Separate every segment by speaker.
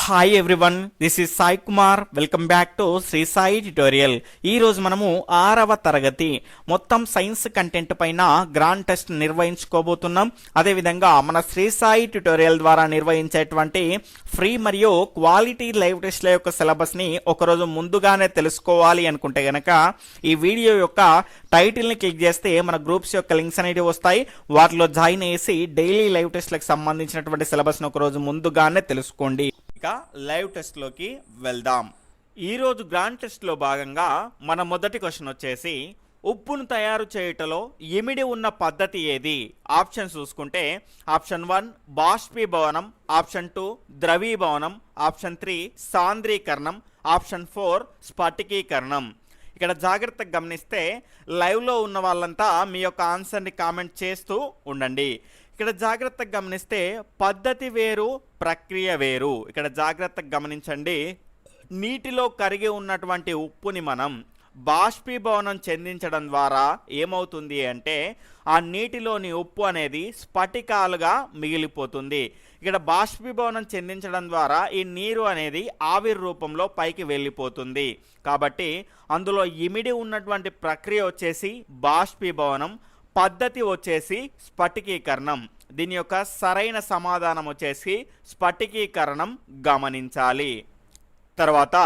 Speaker 1: Hi everyone, this is Sai Kumar. Welcome back to Shri Sai tutorial. ఈ రోజు మనము 6వ తరగతి మొత్తం సైన్స్ కంటెంట్ పైన గ్రాండ్ టెస్ట్ నిర్వహించుకోబోతున్నాం. అదేవిధంగా మన శ్రీ సాయి ట్యుటోరియల్ ద్వారా నిర్వహించేటువంటి ఫ్రీ మరియు క్వాలిటీ లైవ్ టెస్ట్ల యొక్క సిలబస్ ని ఒకరోజు ముందుగానే తెలుసుకోవాలి అనుకుంటే గనక ఈ వీడియో యొక్క టైటిల్ ని క్లిక్ చేస్తే మన గ్రూప్స్ యొక్క లింక్స్ అనేవి వస్తాయి. వాటిలో జాయిన్ చేసి డైలీ లైవ్ టెస్ట్లకు సంబంధించినటువంటి సిలబస్ ని ఒకరోజు ముందుగానే తెలుసుకోండి. లైవ్ టెస్ట్ లోకి వెళ్దాం. ఈ రోజు గ్రాండ్ టెస్ట్ లో భాగంగా మన మొదటి క్వశ్చన్ వచ్చేసి, ఉప్పును తయారు చేయుటలో ఇమిడి ఉన్న పద్ధతి ఏది? ఆప్షన్ చూసుకుంటే ఆప్షన్ 1 బాష్పీభవనం, ఆప్షన్ 2 ద్రవీభవనం, ఆప్షన్ 3 సాంద్రీకరణం, ఆప్షన్ 4 స్ఫటికీకరణం. ఇక్కడ జాగ్రత్తగా గమనిస్తే లైవ్లో ఉన్న వాళ్ళంతా మీ యొక్క ఆన్సర్ని కామెంట్ చేస్తూ ఉండండి. ఇక్కడ జాగ్రత్తగా గమనిస్తే పద్ధతి వేరు, ప్రక్రియ వేరు. ఇక్కడ జాగ్రత్తగా గమనించండి. నీటిలో కరిగి ఉన్నటువంటి ఉప్పుని మనం బాష్పీభవనం చెందించడం ద్వారా ఏమవుతుంది అంటే ఆ నీటిలోని ఉప్పు అనేది స్ఫటికాలుగా మిగిలిపోతుంది. ఇక్కడ బాష్పీభవనం చెందించడం ద్వారా ఈ నీరు అనేది ఆవిరి రూపంలో పైకి వెళ్ళిపోతుంది. కాబట్టి అందులో ఇమిడి ఉన్నటువంటి ప్రక్రియ వచ్చేసి బాష్పీభవనం, పద్ధతి వచ్చేసి స్ఫటికీకరణం. దీని యొక్క సరైన సమాధానం వచ్చేసి స్ఫటికీకరణం గమనించాలి. తర్వాత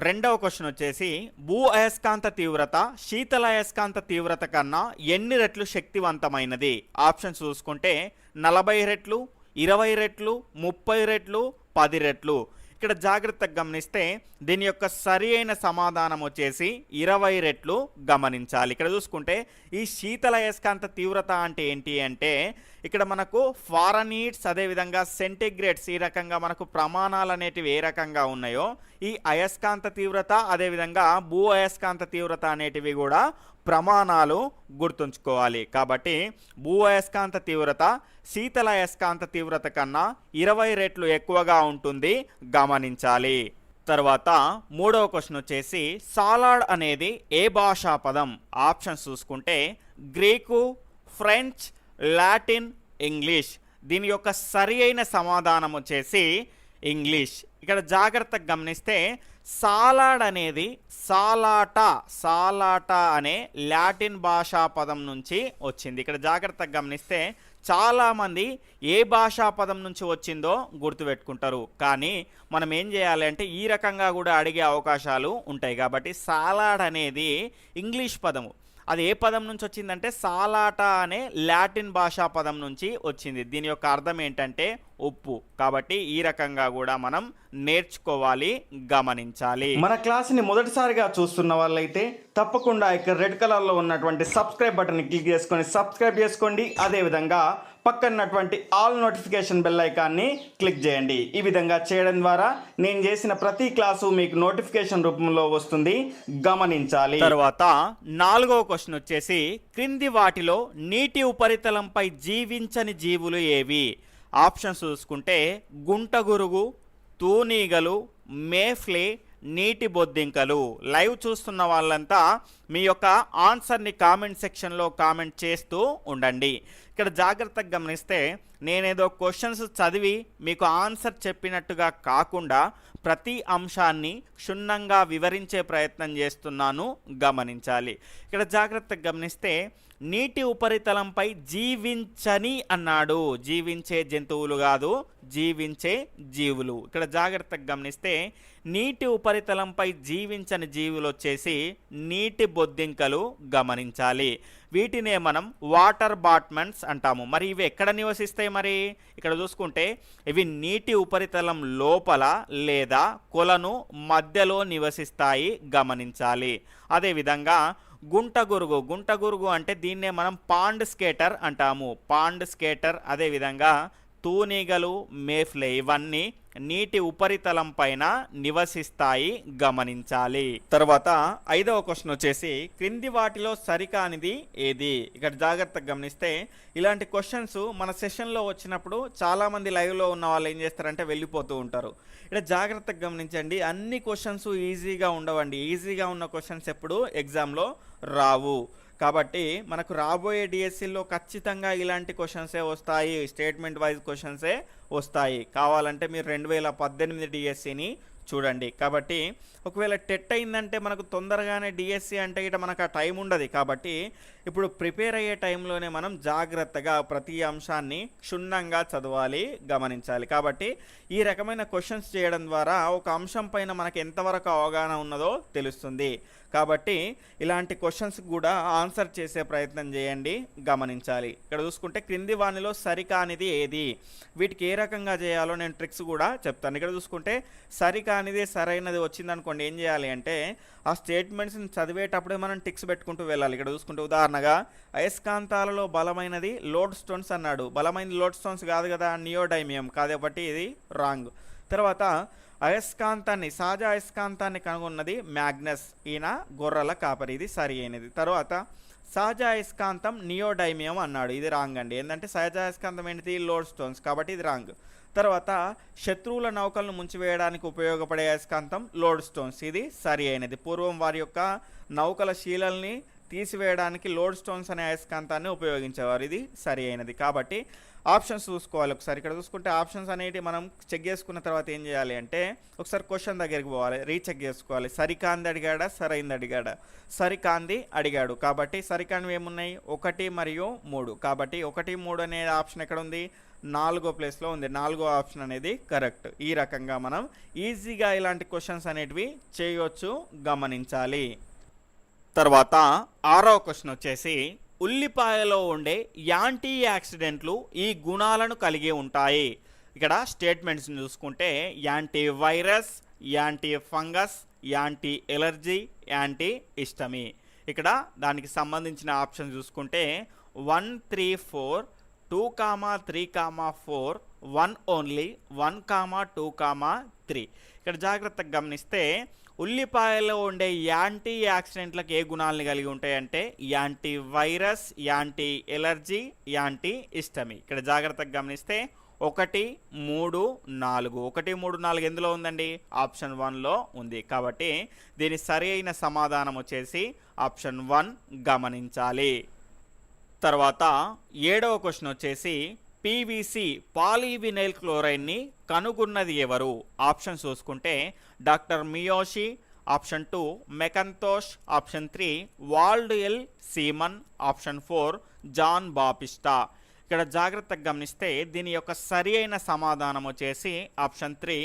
Speaker 1: రెండవ క్వశ్చన్ వచ్చేసి, భూ అయస్కాంత తీవ్రత శీతల అయస్కాంత తీవ్రత కన్నా ఎన్ని రెట్లు శక్తివంతమైనది? ఆప్షన్ చూసుకుంటే 40 రెట్లు, 20 రెట్లు, 30 రెట్లు, 10 రెట్లు. ఇక్కడ జాగ్రత్తగా గమనిస్తే దీని యొక్క సరి అయిన సమాధానం వచ్చేసి 20 రెట్లు గమనించాలి. ఇక్కడ చూసుకుంటే ఈ శీతల అయస్కాంత తీవ్రత అంటే ఏంటి అంటే ఇక్కడ మనకు ఫారనీట్స్ అదేవిధంగా సెంటిగ్రేడ్స్ ఈ రకంగా మనకు ప్రమాణాలు అనేటివి ఏ రకంగా ఉన్నాయో ఈ అయస్కాంత తీవ్రత అదేవిధంగా భూ అయస్కాంత తీవ్రత అనేటివి కూడా ప్రమాణాలు గుర్తుంచుకోవాలి. కాబట్టి భూ అయస్కాంత తీవ్రత శీతల అయస్కాంత తీవ్రత కన్నా 20 రెట్లు ఎక్కువగా ఉంటుంది గమనించాలి. తర్వాత మూడవ క్వశ్చన్ వచ్చేసి, సాలాడ్ అనేది ఏ భాషా పదం? ఆప్షన్స్ చూసుకుంటే గ్రీకు, ఫ్రెంచ్, లాటిన్, ఇంగ్లీష్. దీని యొక్క సరి అయిన సమాధానం వచ్చేసి ఇంగ్లీష్. ఇక్కడ జాగ్రత్తగా గమనిస్తే సాలాడ్ అనేది సాలాటా అనే లాటిన్ భాషా పదం నుంచి వచ్చింది. ఇక్కడ జాగ్రత్తగా గమనిస్తే చాలామంది ఏ భాషా పదం నుంచి వచ్చిందో గుర్తుపెట్టుకుంటారు. కానీ మనం ఏం చేయాలి అంటే ఈ రకంగా కూడా అడిగే అవకాశాలు ఉంటాయి. కాబట్టి సాలాడ్ అనేది ఇంగ్లీష్ పదము. అది ఏ పదం నుంచి వచ్చిందంటే సాలాటా అనే లాటిన్ భాషా పదం నుంచి వచ్చింది. దీని యొక్క అర్థం ఏంటంటే ఉప్పు. కాబట్టి ఈ రకంగా కూడా మనం నేర్చుకోవాలి, గమనించాలి. మన క్లాస్ని మొదటిసారిగా చూస్తున్న వాళ్ళైతే తప్పకుండా ఇక్కడ రెడ్ కలర్లో ఉన్నటువంటి సబ్స్క్రైబ్ బటన్ని క్లిక్ చేసుకొని సబ్స్క్రైబ్ చేసుకోండి. అదేవిధంగా పక్కనటువంటి ఆల్ నోటిఫికేషన్ బెల్ ఐకాన్ని క్లిక్ చేయండి. ఈ విధంగా చేయడం ద్వారా నేను చేసిన ప్రతి క్లాసు మీకు నోటిఫికేషన్ రూపంలో వస్తుంది, గమనించాలి. తర్వాత 4వ క్వశ్చన్ వచ్చేసి, క్రింది వాటిలో నీటి ఉపరితలంపై జీవించని జీవులు ఏవి? ఆప్షన్స్ చూసుకుంటే గుంటగురుగు, తూనీగలు, మేఫ్లే, నీటి బొద్దింకలు. లైవ్ చూస్తున్న వాళ్ళంతా మీ యొక్క ఆన్సర్ని కామెంట్ సెక్షన్లో కామెంట్ చేస్తూ ఉండండి. ఇక్కడ జాగ్రత్తగా గమనిస్తే నేనేదో క్వశ్చన్స్ చదివి మీకు ఆన్సర్ చెప్పినట్టుగా కాకుండా ప్రతి అంశాన్ని క్షుణ్ణంగా వివరించే ప్రయత్నం చేస్తున్నాను, గమనించాలి. ఇక్కడ జాగ్రత్తగా గమనిస్తే నీటి ఉపరితలంపై జీవించని అన్నాడు. జీవించే జంతువులు కాదు, జీవించే జీవులు. ఇక్కడ జాగ్రత్తగా గమనిస్తే నీటి ఉపరితలంపై జీవించని జీవులు వచ్చేసి నీటి బొద్దింకలు, గమనించాలి. వీటినే మనం వాటర్ బాట్మన్స్ అంటాము. మరి ఇవి ఎక్కడ నివసిస్తాయి? మరి ఇక్కడ చూసుకుంటే ఇవి నీటి ఉపరితలం లోపల లేదా కొలను మధ్యలో నివసిస్తాయి, గమనించాలి. అదేవిధంగా గుంటగురుగు అంటే దీన్నే మనం పాండ్ స్కేటర్ అంటాము. పాండ్ స్కేటర్ అదేవిధంగా తూనీగలు, మేఫ్లే ఇవన్నీ నీటి ఉపరితలం పైన నివసిస్తాయి, గమనించాలి. తర్వాత 5వ క్వశ్చన్ వచ్చేసి, క్రింది వాటిలో సరికానిది ఏది? ఇక్కడ జాగ్రత్తగా గమనిస్తే ఇలాంటి క్వశ్చన్స్ మన సెషన్లో వచ్చినప్పుడు చాలామంది లైవ్లో ఉన్న వాళ్ళు ఏం చేస్తారంటే వెళ్ళిపోతూ ఉంటారు. ఇక్కడ జాగ్రత్తగా గమనించండి, అన్ని క్వశ్చన్స్ ఈజీగా ఉండవండి. ఈజీగా ఉన్న క్వశ్చన్స్ ఎప్పుడు ఎగ్జామ్లో రావు. కాబట్టి మనకు రాబోయే డిఎస్సిలో ఖచ్చితంగా ఇలాంటి క్వశ్చన్సే వస్తాయి, స్టేట్మెంట్ వైజ్ క్వశ్చన్సే వస్తాయి. కావాలంటే మీరు 2018 డిఎస్సిని చూడండి. కాబట్టి ఒకవేళ టెట్ అయిందంటే మనకు తొందరగానే డిఎస్సి అంటే ఇట మనకు ఆ టైం ఉండదు. కాబట్టి ఇప్పుడు ప్రిపేర్ అయ్యే టైంలోనే మనం జాగ్రత్తగా ప్రతి అంశాన్ని క్షుణ్ణంగా చదవాలి, గమనించాలి. కాబట్టి ఈ రకమైన క్వశ్చన్స్ చేయడం ద్వారా ఒక అంశం పైన మనకు ఎంతవరకు అవగాహన ఉన్నదో తెలుస్తుంది. కాబట్టి ఇలాంటి క్వశ్చన్స్ కూడా ఆన్సర్ చేసే ప్రయత్నం చేయండి, గమనించాలి. ఇక్కడ చూసుకుంటే క్రింది వానిలో సరికానిది ఏది, వీటికి ఏ రకంగా చేయాలో నేను ట్రిక్స్ కూడా చెప్తాను. ఇక్కడ చూసుకుంటే సరికానిది సరైనది వచ్చిందనుకోండి, ఏం చేయాలి అంటే ఆ స్టేట్మెంట్స్ని చదివేటప్పుడే మనం టిక్స్ పెట్టుకుంటూ వెళ్ళాలి. ఇక్కడ చూసుకుంటే ఉదాహరణగా అయస్కాంతాలలో బలమైనది లోడ్ స్టోన్స్ అన్నాడు. బలమైన లోడ్ స్టోన్స్ కాదు కదా, నియోడైమియం కాబట్టి ఇది రాంగ్. తర్వాత అయస్కాంతాన్ని, సహజ అయస్కాంతాన్ని కనుగొన్నది మ్యాగ్నస్, ఈయన గొర్రెల కాపరి, ఇది సరి అయినది. తర్వాత సహజ అయస్కాంతం నియోడైమియం అన్నాడు, ఇది రాంగ్ అండి. ఏంటంటే సహజ అయస్కాంతం ఏంటిది, లోడ్ స్టోన్స్, కాబట్టి ఇది రాంగ్. తర్వాత శత్రువుల నౌకలను ముంచివేయడానికి ఉపయోగపడే అయస్కాంతం లోడ్ స్టోన్స్, ఇది సరి అయినది. పూర్వం వారి యొక్క నౌకల శీలల్ని తీసివేయడానికి లోడ్ స్టోన్స్ అనే అయస్కాంతాన్ని ఉపయోగించేవారు, ఇది సరి అయినది. కాబట్టి ఆప్షన్స్ చూసుకోవాలి ఒకసారి. ఇక్కడ చూసుకుంటే ఆప్షన్స్ అనేవి మనం చెక్ చేసుకున్న తర్వాత ఏం చేయాలి అంటే ఒకసారి క్వశ్చన్ దగ్గరికి పోవాలి, రీచెక్ చేసుకోవాలి. సరికాంది అడిగాడా, సరైంది అడిగాడా? సరికాంది అడిగాడు కాబట్టి సరికాంది ఏమున్నాయి, 1 మరియు 3. కాబట్టి 1, 3 అనే ఆప్షన్ ఎక్కడ ఉంది, 4వ ప్లేస్లో ఉంది. 4వ ఆప్షన్ అనేది కరెక్ట్. ఈ రకంగా మనం ఈజీగా ఇలాంటి క్వశ్చన్స్ అనేటివి చేయొచ్చు, గమనించాలి. తర్వాత 6వ క్వశ్చన్ వచ్చేసి ఉల్లిపాయలో ఉండే యాంటీ యాక్సిడెంట్లు ఈ గుణాలను కలిగి ఉంటాయి. ఇక్కడ స్టేట్మెంట్స్ని చూసుకుంటే anti virus, anti fungus, anti allergy, anti histamine. ఇక్కడ దానికి సంబంధించిన ఆప్షన్ చూసుకుంటే 1, 3, 4, 2, 3, 4, 1 ఓన్లీ, 1, 2, 3. ఇక్కడ జాగ్రత్తగా గమనిస్తే ఉల్లిపాయలో ఉండే యాంటీ యాక్సిడెంట్లకు ఏ గుణాలను కలిగి ఉంటాయంటే anti virus, anti allergy, anti histamine. ఇక్కడ జాగ్రత్తగా గమనిస్తే 1, 3, 4. 1, 3, 4 ఎందులో ఉందండి, ఆప్షన్ 1లో ఉంది. కాబట్టి దీని సరి అయిన సమాధానం వచ్చేసి ఆప్షన్ 1, గమనించాలి. తర్వాత 7వ క్వశ్చన్ వచ్చేసి పీవీసీ పాలీవినైల్ క్లోరైడ్ని కనుగొన్నది ఎవరు? ఆప్షన్ చూసుకుంటే doctor Miyoshi, option 2 McIntosh, option 3 Waldo L Semon, option 4 John Baptista. ఇక్కడ జాగ్రత్తగా గమనిస్తే దీని యొక్క సరి అయిన సమాధానం వచ్చేసి ఆప్షన్ 3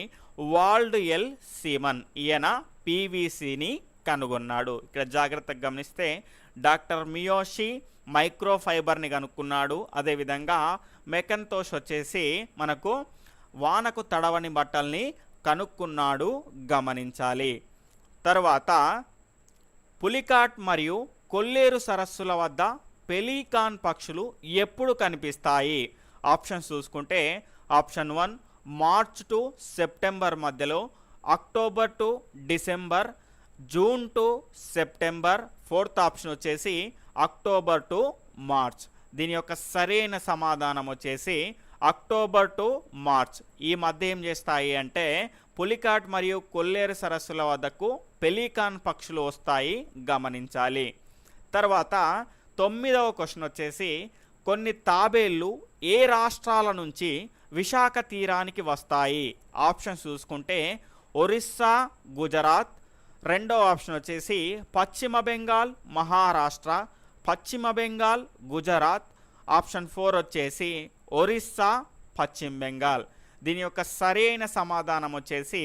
Speaker 1: వాల్డ్.ఎల్ సీమన్. ఈయన పీవీసీని కనుగొన్నాడు. ఇక్కడ జాగ్రత్తగా గమనిస్తే డాక్టర్ మియోషి మైక్రోఫైబర్ని కనుక్కున్నాడు. అదేవిధంగా మెకంతోష్ వచ్చేసి మనకు వానకు తడవని బట్టల్ని కనుక్కున్నాడు, గమనించాలి. తర్వాత పులికాట్ మరియు కొల్లేరు సరస్సుల వద్ద పెలీకాన్ పక్షులు ఎప్పుడు కనిపిస్తాయి? ఆప్షన్స్ చూసుకుంటే ఆప్షన్ 1 మార్చ్ టు సెప్టెంబర్ మధ్యలో, October to December, June to September, 4th option వచ్చేసి అక్టోబర్ టు మార్చ్. దీని యొక్క సరైన సమాధానం వచ్చేసి అక్టోబర్ టు మార్చ్. ఈ మధ్య ఏం చేస్తాయి అంటే పులికాట్ మరియు కొల్లేరు సరస్సుల వద్దకు పెలీకాన్ పక్షులు వస్తాయి, గమనించాలి. తర్వాత 9వ క్వశ్చన్ వచ్చేసి కొన్ని తాబేళ్లు ఏ రాష్ట్రాల నుంచి విశాఖ తీరానికి వస్తాయి? ఆప్షన్ చూసుకుంటే ఒరిస్సా, గుజరాత్. 2వ ఆప్షన్ వచ్చేసి పశ్చిమ బెంగాల్, మహారాష్ట్ర, పశ్చిమ బెంగాల్, గుజరాత్. ఆప్షన్ 4 వచ్చేసి ఒరిస్సా, పశ్చిమ బెంగాల్. దీని యొక్క సరైన సమాధానం వచ్చేసి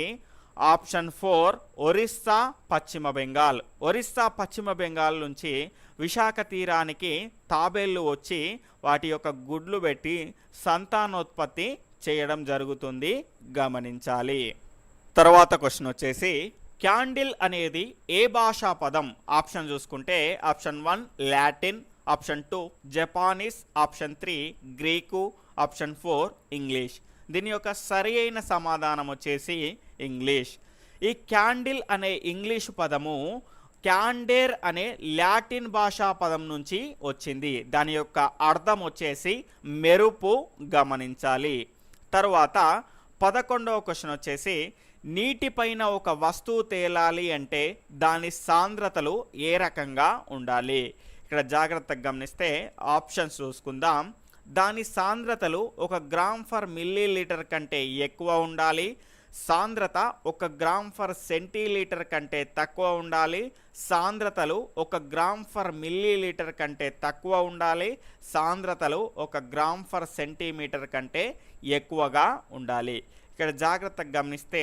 Speaker 1: ఆప్షన్ 4 ఒరిస్సా, పశ్చిమ బెంగాల్. ఒరిస్సా, పశ్చిమ బెంగాల్ నుంచి విశాఖ తీరానికి తాబేళ్లు వచ్చి వాటి యొక్క గుడ్లు పెట్టి సంతానోత్పత్తి చేయడం జరుగుతుంది, గమనించాలి. తర్వాత క్వశ్చన్ వచ్చేసి క్యాండిల్ అనేది ఏ భాషా పదం? ఆప్షన్ చూసుకుంటే option 1 Latin, option 2 Japanese, option 3 Greek, option 4 English. దీని యొక్క సరి అయిన సమాధానం వచ్చేసి ఇంగ్లీష్. ఈ క్యాండిల్ అనే ఇంగ్లీషు పదము క్యాండేర్ అనే లాటిన్ భాషా పదం నుంచి వచ్చింది. దాని యొక్క అర్థం వచ్చేసి మెరుపు, గమనించాలి. తర్వాత 11వ క్వశ్చన్ వచ్చేసి నీటిపైన ఒక వస్తువు తేలాలి అంటే దాని సాంద్రతలు ఏ రకంగా ఉండాలి? ఇక్కడ జాగ్రత్తగా గమనిస్తే ఆప్షన్స్ చూసుకుందాం. దాని సాంద్రతలు 1 గ్రామ్ ఫర్ మిల్లీ లీటర్ కంటే ఎక్కువ ఉండాలి, సాంద్రత 1 గ్రామ్ ఫర్ సెంటీలీటర్ కంటే తక్కువ ఉండాలి, సాంద్రతలు 1 గ్రామ్ ఫర్ మిల్లీ లీటర్ కంటే తక్కువ ఉండాలి, సాంద్రతలు 1 గ్రామ్ ఫర్ సెంటీమీటర్ కంటే ఎక్కువగా ఉండాలి. ఇక్కడ జాగ్రత్తగా గమనిస్తే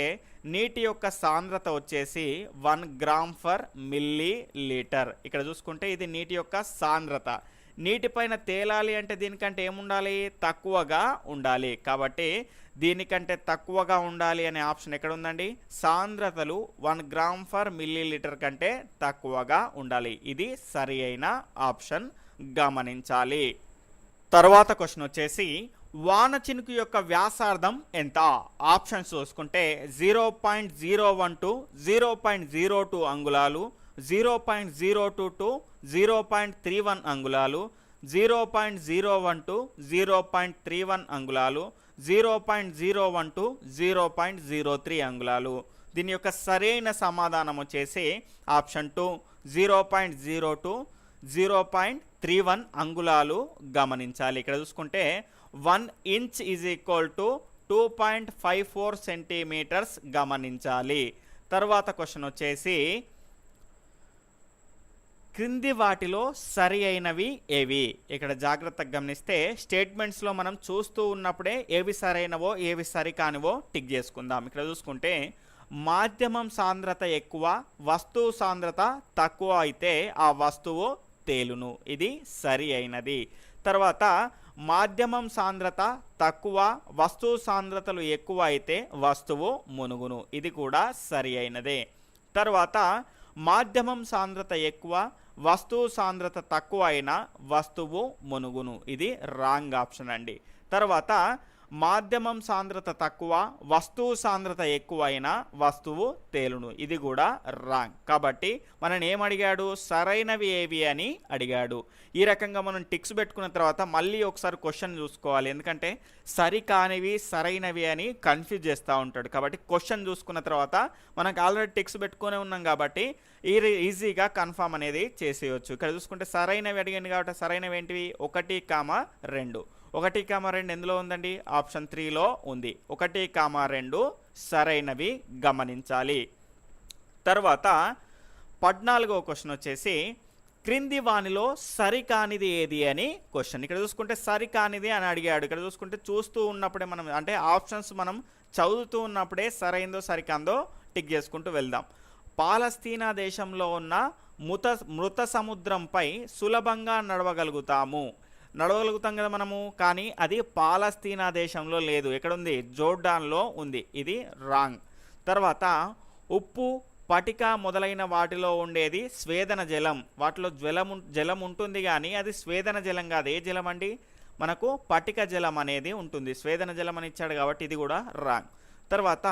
Speaker 1: నీటి యొక్క సాంద్రత వచ్చేసి 1 గ్రామ్ ఫర్ మిల్లీ లీటర్. ఇక్కడ చూసుకుంటే ఇది నీటి యొక్క సాంద్రత. నీటిపైన తేలాలి అంటే దీనికంటే ఏముండాలి, తక్కువగా ఉండాలి. కాబట్టి దీనికంటే తక్కువగా ఉండాలి అనే ఆప్షన్ ఎక్కడ ఉందండి, సాంద్రతలు 1 గ్రామ్ ఫర్ మిల్లీ లీటర్ కంటే తక్కువగా ఉండాలి. ఇది సరి అయిన ఆప్షన్, గమనించాలి. తర్వాత క్వశ్చన్ వచ్చేసి వాన చినుకు యొక్క వ్యాసార్థం ఎంత? ఆప్షన్స్ చూసుకుంటే 0.01 to 0.02 అంగుళాలు, 0.02 to 0.31 అంగుళాలు, 0.01 to 0.31 అంగుళాలు, 0.01 to 0.03 అంగుళాలు. దీని యొక్క సరైన సమాధానం వచ్చేసి ఆప్షన్ 2 0.02 to 0.31 అంగుళాలు, గమనించాలి. ఇక్కడ చూసుకుంటే 1 inch is equal to 2.54 centimeters, గమనించాలి. తర్వాత క్వశ్చన్ వచ్చేసి క్రింది వాటిలో సరి అయినవి ఏవి? ఇక్కడ జాగ్రత్తగా గమనిస్తే స్టేట్మెంట్స్లో మనం చూస్తూ ఉన్నప్పుడే ఏవి సరైనవో ఏవి సరికానివో టిక్ చేసుకుందాం. ఇక్కడ చూసుకుంటే మాధ్యమం సాంద్రత ఎక్కువ, వస్తువు సాంద్రత తక్కువ అయితే ఆ వస్తువు తేలును. ఇది సరి అయినది. తర్వాత మాధ్యమం సాంద్రత తక్కువ, వస్తువు సాంద్రతలు ఎక్కువ అయితే వస్తువు మునుగును. ఇది కూడా సరి అయినదే. తర్వాత మాధ్యమం సాంద్రత ఎక్కువ, వస్తువు సాంద్రత తక్కువ అయినా వస్తువు మునుగును. ఇది రాంగ్ ఆప్షన్ అండి. తర్వాత మాధ్యమం సాంద్రత తక్కువ, వస్తువు సాంద్రత ఎక్కువ అయినా వస్తువు తేలును. ఇది కూడా రాంగ్. కాబట్టి మనం ఏమడిగాడు, సరైనవి ఏవి అని అడిగాడు. ఈ రకంగా మనం టిక్స్ పెట్టుకున్న తర్వాత మళ్ళీ ఒకసారి క్వశ్చన్ చూసుకోవాలి, ఎందుకంటే సరికానివి సరైనవి అని కన్ఫ్యూజ్ చేస్తూ ఉంటాడు. కాబట్టి క్వశ్చన్ చూసుకున్న తర్వాత మనకు ఆల్రెడీ టిక్స్ పెట్టుకునే ఉన్నాం కాబట్టి ఈజీగా కన్ఫామ్ అనేది చేసేయచ్చు. ఇక్కడ చూసుకుంటే సరైనవి అడిగింది కాబట్టి సరైనవి ఏంటివి, 1, 2. 1, 2 ఎందులో ఉందండి, ఆప్షన్ 3లో ఉంది. 1, 2 సరైనవి, గమనించాలి. తర్వాత 14వ క్వశ్చన్ వచ్చేసి క్రింది వానిలో సరికానిది ఏది అని క్వశ్చన్. ఇక్కడ చూసుకుంటే సరికానిది అని అడిగాడు. ఇక్కడ చూసుకుంటే చూస్తూ ఉన్నప్పుడే మనం అంటే ఆప్షన్స్ మనం చదువుతూ ఉన్నప్పుడే సరైందో సరికాందో టిక్ చేసుకుంటూ వెళ్దాం. పాలస్తీనా దేశంలో ఉన్న మృత సముద్రంపై సులభంగా నడవగలుగుతాం కదా మనము, కానీ అది పాలస్తీనా దేశంలో లేదు. ఎక్కడుంది, జోర్డాన్లో ఉంది. ఇది రాంగ్. తర్వాత ఉప్పు, పటిక మొదలైన వాటిలో ఉండేది స్వేదన జలం. వాటిలో జలం ఉంటుంది కానీ అది స్వేదన జలం కాదు. ఏ జలం అండి, మనకు పటిక జలం అనేది ఉంటుంది. స్వేదన జలం అని ఇచ్చాడు కాబట్టి ఇది కూడా రాంగ్. తర్వాత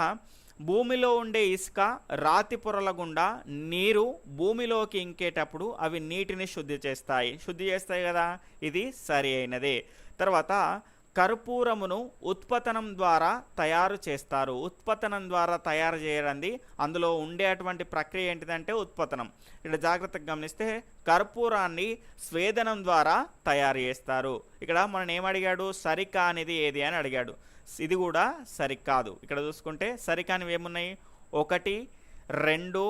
Speaker 1: భూమిలో ఉండే ఇసుక, రాతి పొరల గుండా నీరు భూమిలోకి ఇంకేటప్పుడు అవి నీటిని శుద్ధి చేస్తాయి కదా, ఇది సరి అయినదే. తర్వాత కర్పూరమును ఉత్పతనం ద్వారా తయారు చేస్తారు. ఉత్పతనం ద్వారా తయారు చేయడండి, అందులో ఉండేటువంటి ప్రక్రియ ఏంటిదంటే ఉత్పతనం. ఇక్కడ జాగ్రత్తగా గమనిస్తే కర్పూరాన్ని స్వేదనం ద్వారా తయారు చేస్తారు. ఇక్కడ మనం ఏమడిగాడు, సరికానిది ఏది అని అడిగాడు. ఇది కూడా సరికాదు. ఇక్కడ చూసుకుంటే సరికానివి ఏమున్నాయి, 1, 2,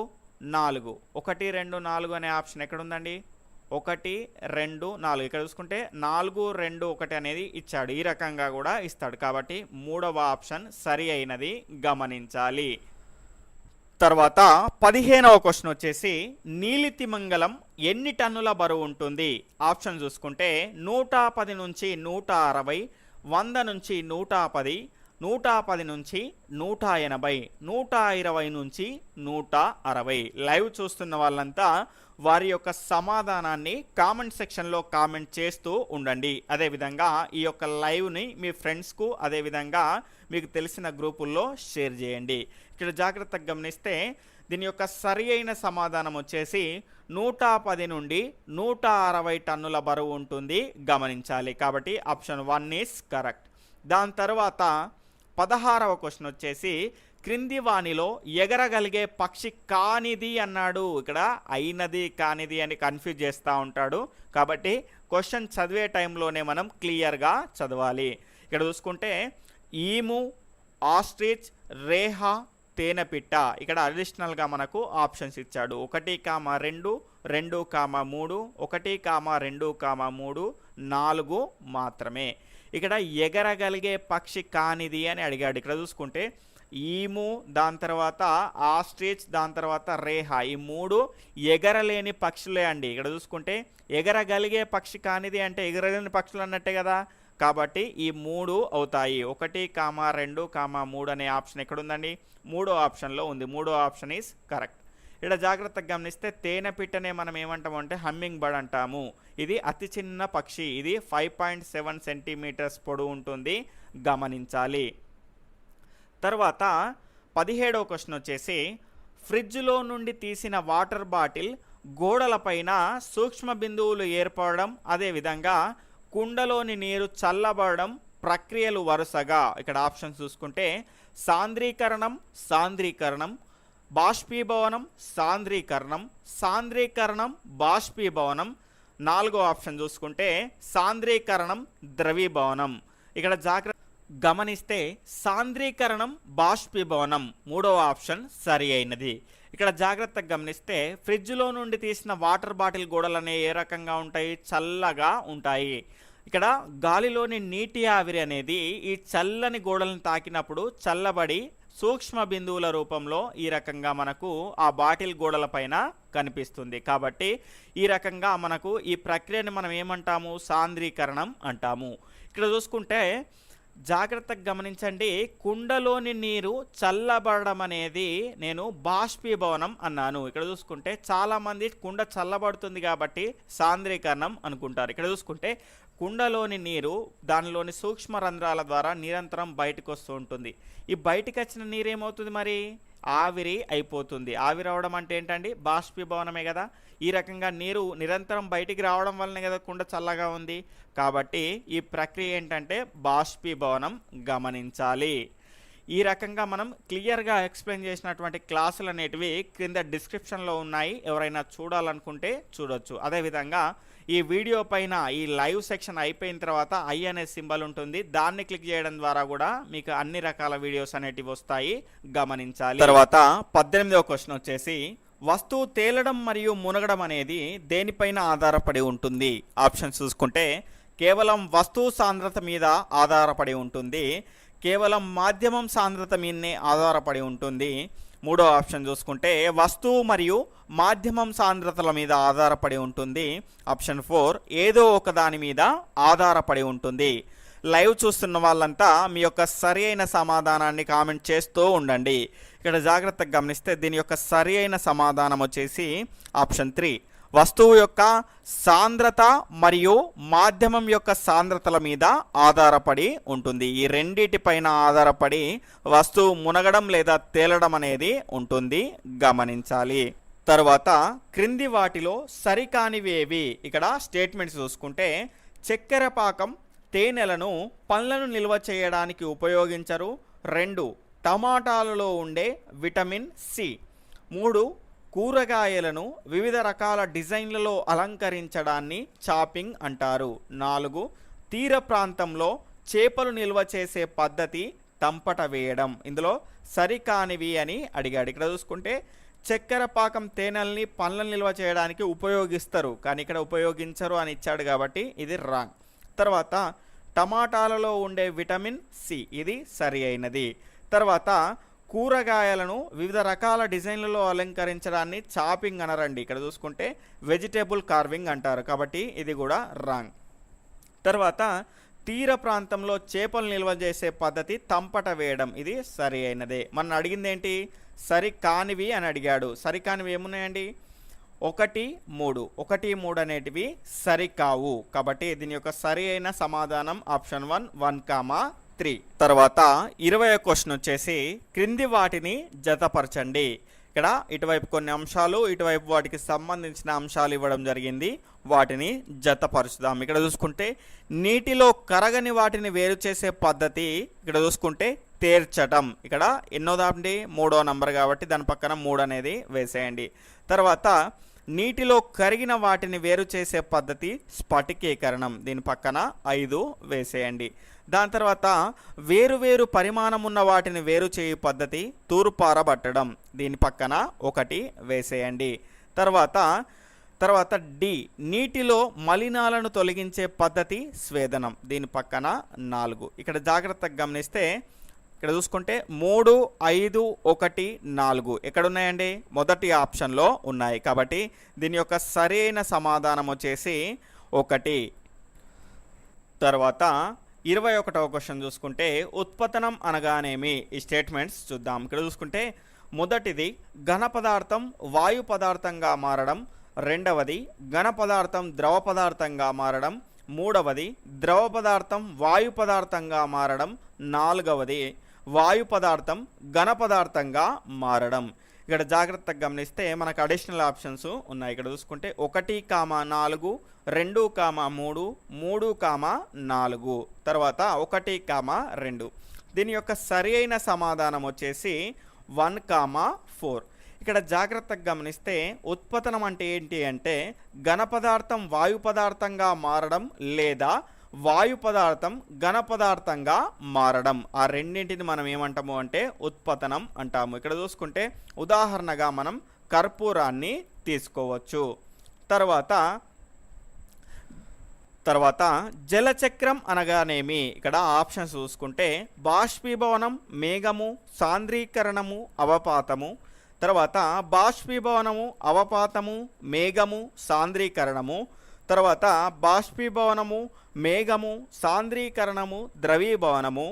Speaker 1: 4. 1, 2, 4 అనే ఆప్షన్ ఎక్కడ ఉందండి, 1, 2, 4. ఇక్కడ చూసుకుంటే 4, 2, 1 అనేది ఇచ్చాడు. ఈ రకంగా కూడా ఇస్తాడు. కాబట్టి 3వ ఆప్షన్ సరి అయినది, గమనించాలి. తర్వాత 15వ క్వశ్చన్ వచ్చేసి నీలితిమంగళం ఎన్ని టన్నుల బరువు ఉంటుంది? ఆప్షన్ చూసుకుంటే 110 నుంచి 160, 100 నుంచి 110, 110 నుంచి 180, 120 నుంచి 160. లైవ్ చూస్తున్న వాళ్ళంతా వారి యొక్క సమాధానాన్ని కామెంట్ సెక్షన్లో కామెంట్ చేస్తూ ఉండండి. అదేవిధంగా ఈ యొక్క లైవ్ని మీ ఫ్రెండ్స్కు అదేవిధంగా మీకు తెలిసిన గ్రూపుల్లో షేర్ చేయండి. ఇక్కడ జాగ్రత్తగా గమనిస్తే దీని యొక్క సరి అయిన సమాధానం వచ్చేసి 110 నుండి 160 టన్నుల బరువు ఉంటుంది, గమనించాలి. కాబట్టి ఆప్షన్ 1 ఈస్ కరెక్ట్. దాని తర్వాత 16వ క్వశ్చన్ వచ్చేసి క్రింది వానిలో ఎగరగలిగే పక్షి కానిది అన్నాడు. ఇక్కడ అయినది కానిది అని కన్ఫ్యూజ్ చేస్తూ ఉంటాడు. కాబట్టి క్వశ్చన్ చదివే టైంలోనే మనం క్లియర్గా చదవాలి. ఇక్కడ చూసుకుంటే ఈము, ఆస్ట్రిచ్, రేహ, తేనెపిట్ట. ఇక్కడ అడిషనల్గా మనకు ఆప్షన్స్ ఇచ్చాడు. 1,2, 2,3, 1,2,3, 4 మాత్రమే. ఇక్కడ ఎగరగలిగే పక్షి కానిది అని అడిగాడు. ఇక్కడ చూసుకుంటే ఈము, దాని తర్వాత ఆస్ట్రిచ్, దాని తర్వాత రేహ, ఈ 3 ఎగరలేని పక్షులే అండి. ఇక్కడ చూసుకుంటే ఎగరగలిగే పక్షి కానిది అంటే ఎగరలేని పక్షులు అన్నట్టే కదా. కాబట్టి ఈ 3 అవుతాయి. 1,2, 3 అనే ఆప్షన్ ఎక్కడుందండి? 3వ ఆప్షన్లో ఉంది. 3వ ఆప్షన్ ఈజ్ కరెక్ట్. ఇక్కడ జాగ్రత్తగా గమనిస్తే తేనెపిట్టనే మనం ఏమంటామంటే హమ్మింగ్ బర్డ్ అంటాము. ఇది అతి చిన్న పక్షి. ఇది 5.7 సెంటీమీటర్స్ పొడవు ఉంటుంది, గమనించాలి. తర్వాత 17వ క్వశ్చన్ వచ్చేసి ఫ్రిడ్జ్లో నుండి తీసిన వాటర్ బాటిల్ గోడలపైన సూక్ష్మ బిందువులు ఏర్పడడం, అదేవిధంగా కుండలోని నీరు చల్లబడడం ప్రక్రియలు వరుసగా. ఇక్కడ ఆప్షన్ చూసుకుంటే సాంద్రీకరణం, సాంద్రీకరణం, బాష్పీభవనం, సాంద్రీకరణం, సాంద్రీకరణం, బాష్పీభవనం. 4వ ఆప్షన్ చూసుకుంటే సాంద్రీకరణం, ద్రవీభవనం. ఇక్కడ జాగ్రత్త గమనిస్తే సాంద్రీకరణం, బాష్పీభవనం 3వ ఆప్షన్ సరి అయినది. ఇక్కడ జాగ్రత్తగా గమనిస్తే ఫ్రిడ్జ్లో నుండి తీసిన వాటర్ బాటిల్ గోడలు అనేవి ఏ రకంగా ఉంటాయి? చల్లగా ఉంటాయి. ఇక్కడ గాలిలోని నీటి ఆవిరి అనేది ఈ చల్లని గోడలను తాకినప్పుడు చల్లబడి సూక్ష్మ బిందువుల రూపంలో ఈ రకంగా మనకు ఆ బాటిల్ గోడల పైన కనిపిస్తుంది. కాబట్టి ఈ రకంగా మనకు ఈ ప్రక్రియని మనం ఏమంటాము? సాంద్రీకరణం అంటాము. ఇక్కడ చూసుకుంటే జాగ్రత్తగా గమనించండి, కుండలోని నీరు చల్లబడడం అనేది నేను బాష్పీభవనం అన్నాను. ఇక్కడ చూసుకుంటే చాలామంది కుండ చల్లబడుతుంది కాబట్టి సాంద్రీకరణం అనుకుంటారు. ఇక్కడ చూసుకుంటే కుండలోని నీరు దానిలోని సూక్ష్మ రంధ్రాల ద్వారా నిరంతరం బయటకు వస్తూ ఉంటుంది. ఈ బయటకు వచ్చిన నీరు ఏమవుతుంది? మరి ఆవిరి అయిపోతుంది. ఆవిరి అవడం అంటే ఏంటండి? బాష్పీభవనమే కదా. ఈ రకంగా నీరు నిరంతరం బయటికి రావడం వల్లనే కదా కుండ చల్లగా ఉంది. కాబట్టి ఈ ప్రక్రియ ఏంటంటే బాష్పీభవనం, గమనించాలి. ఈ రకంగా మనం క్లియర్గా ఎక్స్ప్లెయిన్ చేసినటువంటి క్లాసులు అనేటివి క్రింద డిస్క్రిప్షన్లో ఉన్నాయి. ఎవరైనా చూడాలనుకుంటే చూడొచ్చు. అదేవిధంగా ఈ వీడియో పైన ఈ లైవ్ సెక్షన్ అయిపోయిన తర్వాత ఐ అనే సింబల్ ఉంటుంది. దాన్ని క్లిక్ చేయడం ద్వారా కూడా మీకు అన్ని రకాల వీడియోస్ అనేటివి వస్తాయి, గమనించాలి. తర్వాత 18వ క్వశ్చన్ వచ్చేసి వస్తువు తేలడం మరియు మునగడం అనేది దేనిపైన ఆధారపడి ఉంటుంది? ఆప్షన్ చూసుకుంటే కేవలం వస్తువు సాంద్రత మీద ఆధారపడి ఉంటుంది, కేవలం మాధ్యమం సాంద్రత మీదనే ఆధారపడి ఉంటుంది. 3వ ఆప్షన్ చూసుకుంటే వస్తువు మరియు మాధ్యమం సాంద్రతల మీద ఆధారపడి ఉంటుంది. ఆప్షన్ 4 ఏదో ఒక దాని మీద ఆధారపడి ఉంటుంది. లైవ్ చూస్తున్న వాళ్ళంతా మీ యొక్క సరి అయిన సమాధానాన్ని కామెంట్ చేస్తూ ఉండండి. ఇక్కడ జాగ్రత్తగా గమనిస్తే దీని యొక్క సరి అయిన సమాధానం వచ్చేసి ఆప్షన్ 3 వస్తువు యొక్క సాంద్రత మరియు మాధ్యమం యొక్క సాంద్రతల మీద ఆధారపడి ఉంటుంది. ఈ రెండిటిపైన ఆధారపడి వస్తువు మునగడం లేదా తేలడం అనేది ఉంటుంది, గమనించాలి. తర్వాత క్రింది వాటిలో సరికానివేవి? ఇక్కడ స్టేట్మెంట్స్ చూసుకుంటే చక్కెర పాకం తేనెలను పండ్లను నిల్వ చేయడానికి ఉపయోగించరు. 2 టమాటాలలో ఉండే విటమిన్ సి. 3 కూరగాయలను వివిధ రకాల డిజైన్లలో అలంకరించడాన్ని చాపింగ్ అంటారు. 4 తీర ప్రాంతంలో చేపలు నిల్వ చేసే పద్ధతి తంపట వేయడం. ఇందులో సరికానివి అని అడిగాడు. ఇక్కడ చూసుకుంటే చక్కెర పాకం తేనెల్ని పండ్లను నిల్వ చేయడానికి ఉపయోగిస్తారు, కానీ ఇక్కడ ఉపయోగించరు అని ఇచ్చాడు కాబట్టి ఇది రాంగ్. తర్వాత టమాటాలలో ఉండే విటమిన్ సి, ఇది సరి అయినది. తర్వాత కూరగాయలను వివిధ రకాల డిజైన్లలో అలంకరించడాన్ని చాపింగ్ అనరండి. ఇక్కడ చూసుకుంటే వెజిటేబుల్ కార్వింగ్ అంటారు, కాబట్టి ఇది కూడా రాంగ్. తర్వాత తీర ప్రాంతంలో చేపలు నిల్వ చేసే పద్ధతి తంపట వేయడం, ఇది సరి అయినదే. మన అడిగింది ఏంటి? సరి కానివి అని అడిగాడు. సరి కానివి ఏమున్నాయండి? 1, 3. 1, 3 అనేటివి సరికావు. కాబట్టి దీని యొక్క సరి అయిన సమాధానం ఆప్షన్ 1, 3. తర్వాత 20వ క్వశ్చన్ వచ్చేసి క్రింది వాటిని జతపరచండి. ఇక్కడ ఇటువైపు కొన్ని అంశాలు, ఇటువైపు వాటికి సంబంధించిన అంశాలు ఇవ్వడం జరిగింది. వాటిని జతపరుచుదాం. ఇక్కడ చూసుకుంటే నీటిలో కరగని వాటిని వేరు చేసే పద్ధతి ఇక్కడ చూసుకుంటే తేర్చటం. ఇక్కడ ఎన్నో దాండి 3వ నంబర్ కాబట్టి దాని పక్కన 3 అనేది వేసేయండి. తర్వాత నీటిలో కరిగిన వాటిని వేరు చేసే పద్ధతి స్ఫటికీకరణం. దీని పక్కన 5 వేసేయండి. దాని తర్వాత వేరు పరిమాణం ఉన్న వాటిని వేరు చేయు పద్ధతి తూర్పారబట్టడం. దీని పక్కన 1 వేసేయండి. తర్వాత డి, నీటిలో మలినాలను తొలగించే పద్ధతి స్వేదనం. దీని పక్కన 4. ఇక్కడ జాగ్రత్తగా గమనిస్తే ఇక్కడ చూసుకుంటే 3, 5, 1, 4 ఎక్కడున్నాయండి? మొదటి ఆప్షన్లో ఉన్నాయి. కాబట్టి దీని యొక్క సరైన సమాధానం వచ్చేసి 1. తర్వాత 21వ క్వశ్చన్ చూసుకుంటే ఉత్పతనం అనగానేమి? ఈ స్టేట్మెంట్స్ చూద్దాం. ఇక్కడ చూసుకుంటే మొదటిది ఘన పదార్థం వాయు పదార్థంగా మారడం, రెండవది ఘన పదార్థం ద్రవ పదార్థంగా మారడం, మూడవది ద్రవ పదార్థం వాయు పదార్థంగా మారడం, నాలుగవది వాయు పదార్థం ఘన పదార్థంగా మారడం. ఇక్కడ జాగ్రత్తగా గమనిస్తే మనకు అడిషనల్ ఆప్షన్స్ ఉన్నాయి. ఇక్కడ చూసుకుంటే 1,4, 2,3, 3,4, తర్వాత 1,2. దీని యొక్క సరి అయిన సమాధానం వచ్చేసి 1,4. ఇక్కడ జాగ్రత్తగా గమనిస్తే ఉత్పతనం అంటే ఏంటి అంటే ఘన పదార్థం వాయు పదార్థంగా మారడం లేదా వాయు పదార్థం ఘన పదార్థంగా మారడం. ఆ రెండింటిని మనం ఏమంటాము అంటే ఉత్పతనం అంటాము. ఇక్కడ చూసుకుంటే ఉదాహరణగా మనం కర్పూరాన్ని తీసుకోవచ్చు. తర్వాత జలచక్రం అనగానేమి? ఇక్కడ ఆప్షన్స్ చూసుకుంటే బాష్పీభవనం, మేఘము, సాంద్రీకరణము, అవపాతము. తర్వాత బాష్పీభవనము, అవపాతము, మేఘము, సాంద్రీకరణము. తర్వాత బాష్పీభవనము, మేఘము, సాంద్రీకరణము, ద్రవీభవనము,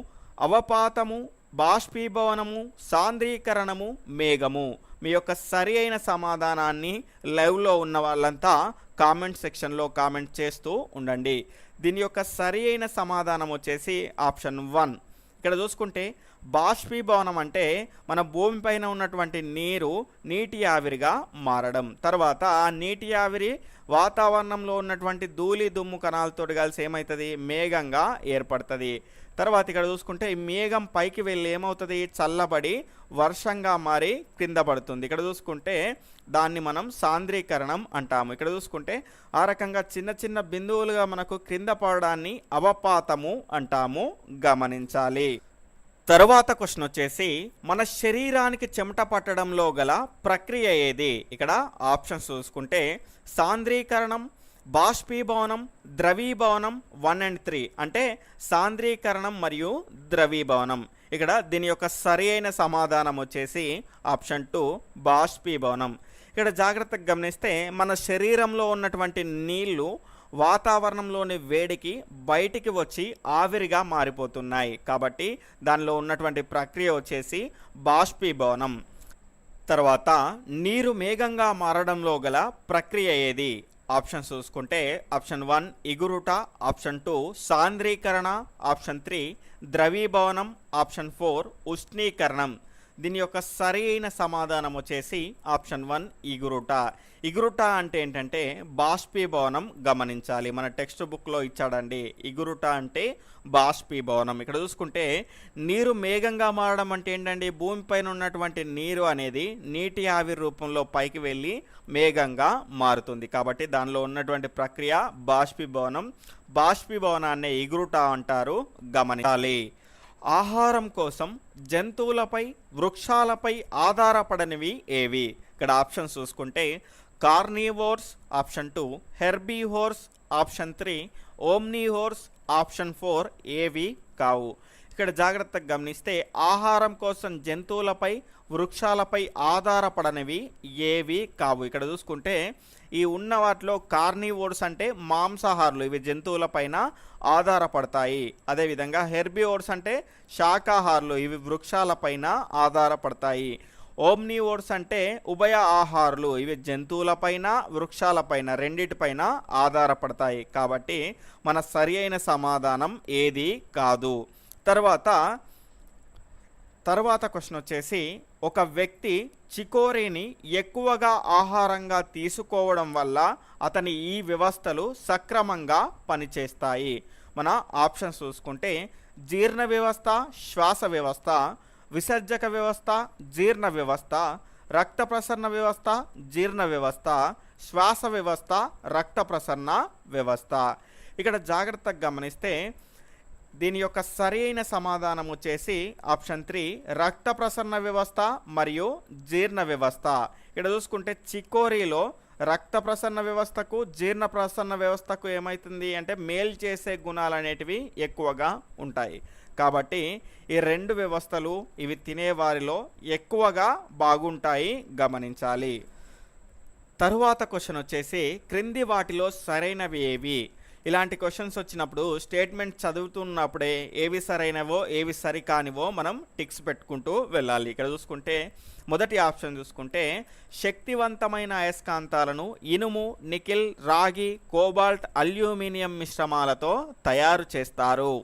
Speaker 1: అవపాతము, బాష్పీభవనము, సాంద్రీకరణము, మేఘము. మీ యొక్క సరి అయిన సమాధానాన్ని లైవ్లో ఉన్న వాళ్ళంతా కామెంట్ సెక్షన్లో కామెంట్ చేస్తూ ఉండండి. దీని యొక్క సరి అయిన సమాధానం వచ్చేసి ఆప్షన్ 1. ఇక్కడ చూసుకుంటే బాష్పీభవనం అంటే మన భూమిపైన ఉన్నటువంటి నీరు నీటి ఆవిరిగా మారడం. తర్వాత ఆ నీటి ఆవిరి వాతావరణంలో ఉన్నటువంటి ధూళి దుమ్ము కణాలతో కలిసి ఏమవుతుంది? మేఘంగా ఏర్పడుతుంది. తర్వాత ఇక్కడ చూసుకుంటే ఈ మేఘం పైకి వెళ్ళి ఏమవుతుంది? చల్లబడి వర్షంగా మారి కింద పడుతుంది. ఇక్కడ చూసుకుంటే దాన్ని మనం సాంద్రీకరణం అంటాము. ఇక్కడ చూసుకుంటే ఆ రకంగా చిన్న చిన్న బిందువులుగా మనకు క్రింద పడడాన్ని అవపాతము అంటాము. గమనించాలి. తరువాత క్వశ్చన్ వచ్చేసి మన శరీరానికి చెమట పట్టడంలో గల ప్రక్రియ ఏది? ఇక్కడ ఆప్షన్స్ చూసుకుంటే సాంద్రీకరణం, బాష్పీభవనం, ద్రవీభవనం 1 and 3 అంటే సాంద్రీకరణం మరియు ద్రవీభవనం. ఇక్కడ దీని యొక్క సరి అయిన సమాధానం వచ్చేసి ఆప్షన్ 2 బాష్పీభవనం. ఇక్కడ జాగ్రత్తగా గమనిస్తే మన శరీరంలో ఉన్నటువంటి నీళ్లు వాతావరణంలోని వేడికి బయటికి వచ్చి ఆవిరిగా మారిపోతున్నాయి. కాబట్టి దానిలో ఉన్నటువంటి ప్రక్రియ వచ్చేసి బాష్పీభవనం. తర్వాత నీరు మేఘంగా మారడంలో గల ప్రక్రియ ఏది? ఆప్షన్స్ చూసుకుంటే ఆప్షన్ 1 ఎగురుట, ఆప్షన్ 2 సాంద్రీకరణ, ఆప్షన్ 3 ద్రవీభవనం, ఆప్షన్ 4 ఉష్ణీకరణం. దీని యొక్క సరి అయిన సమాధానం వచ్చేసి ఆప్షన్ 1 ఎగురుట. ఎగురుట అంటే ఏంటంటే బాష్పీభవనం. గమనించాలి, మన టెక్స్ట్ బుక్లో ఇచ్చాడండి ఎగురుట అంటే బాష్పీభవనం. ఇక్కడ చూసుకుంటే నీరు మేఘంగా మారడం అంటే ఏంటండి? భూమిపైన ఉన్నటువంటి నీరు అనేది నీటి ఆవిరి రూపంలో పైకి వెళ్ళి మేఘంగా మారుతుంది. కాబట్టి దానిలో ఉన్నటువంటి ప్రక్రియ బాష్పీభవనం. బాష్పీభవనాన్ని ఎగురుట అంటారు. గమనించాలి. ఆహారం కోసం జంతువులపై వృక్షాలపై ఆధారపడనివి ఏవి? ఇక్కడ ఆప్షన్స్ చూసుకుంటే కార్నివోర్స్, ఆప్షన్ 2 హెర్బీహోర్స్, ఆప్షన్ 3 ఓమ్నిహోర్స్, ఆప్షన్ 4 ఏవి కావు. ఇక్కడ జాగ్రత్తగా గమనిస్తే ఆహారం కోసం జంతువులపై వృక్షాలపై ఆధారపడనివి ఏవి కావు. ఇక్కడ చూసుకుంటే ఈ ఉన్న వాటిలో కార్నివోర్స్ అంటే మాంసాహారులు, ఇవి జంతువులపైన ఆధారపడతాయి. అదేవిధంగా హెర్బివోర్స్ అంటే శాకాహారులు, ఇవి వృక్షాలపైన ఆధారపడతాయి. ఓమ్నివోర్స్ అంటే ఉభయ ఆహారులు, ఇవి జంతువులపైన వృక్షాలపైన రెండిటిపైన ఆధారపడతాయి. కాబట్టి మన సరి అయిన సమాధానం ఏది కాదు. తర్వాత క్వశ్చన్ వచ్చేసి ఒక వ్యక్తి చికోరీని ఎక్కువగా ఆహారంగా తీసుకోవడం వల్ల అతని ఈ వ్యవస్థలు సక్రమంగా పనిచేస్తాయి. మన ఆప్షన్స్ చూసుకుంటే జీర్ణ వ్యవస్థ, శ్వాస వ్యవస్థ, విసర్జక వ్యవస్థ, జీర్ణ వ్యవస్థ, రక్త ప్రసరణ వ్యవస్థ, జీర్ణ వ్యవస్థ, శ్వాస వ్యవస్థ, రక్త ప్రసరణ వ్యవస్థ. ఇక్కడ జాగ్రత్తగా గమనిస్తే దీని యొక్క సరైన సమాధానం వచ్చేసి ఆప్షన్ 3 రక్త ప్రసరణ వ్యవస్థ మరియు జీర్ణ వ్యవస్థ. ఇక్కడ చూసుకుంటే చికోరీలో రక్త ప్రసరణ వ్యవస్థకు జీర్ణ ప్రసరణ వ్యవస్థకు ఏమవుతుంది అంటే మేలు చేసే గుణాలు అనేటివి ఎక్కువగా ఉంటాయి. కాబట్టి ఈ రెండు వ్యవస్థలు ఇవి తినేవారిలో ఎక్కువగా బాగుంటాయి, గమనించాలి. తరువాత క్వశ్చన్ వచ్చేసి క్రింది వాటిలో సరైనవి ఏవి? ఇలాంటి క్వశ్చన్స్ వచ్చినప్పుడు స్టేట్మెంట్ చదువుతున్నప్పుడే ఏవి సరైనవో ఏవి సరికానివో మనం టిక్స్ పెట్టుకుంటూ వెళ్ళాలి. ఇక్కడ చూసుకుంటే మొదటి ఆప్షన్ చూసుకుంటే శక్తివంతమైన అయస్కాంతాలను ఇనుము, నికెల్, రాగి, కోబాల్ట్, అల్యూమినియం మిశ్రమాలతో తయారు చేస్తారు.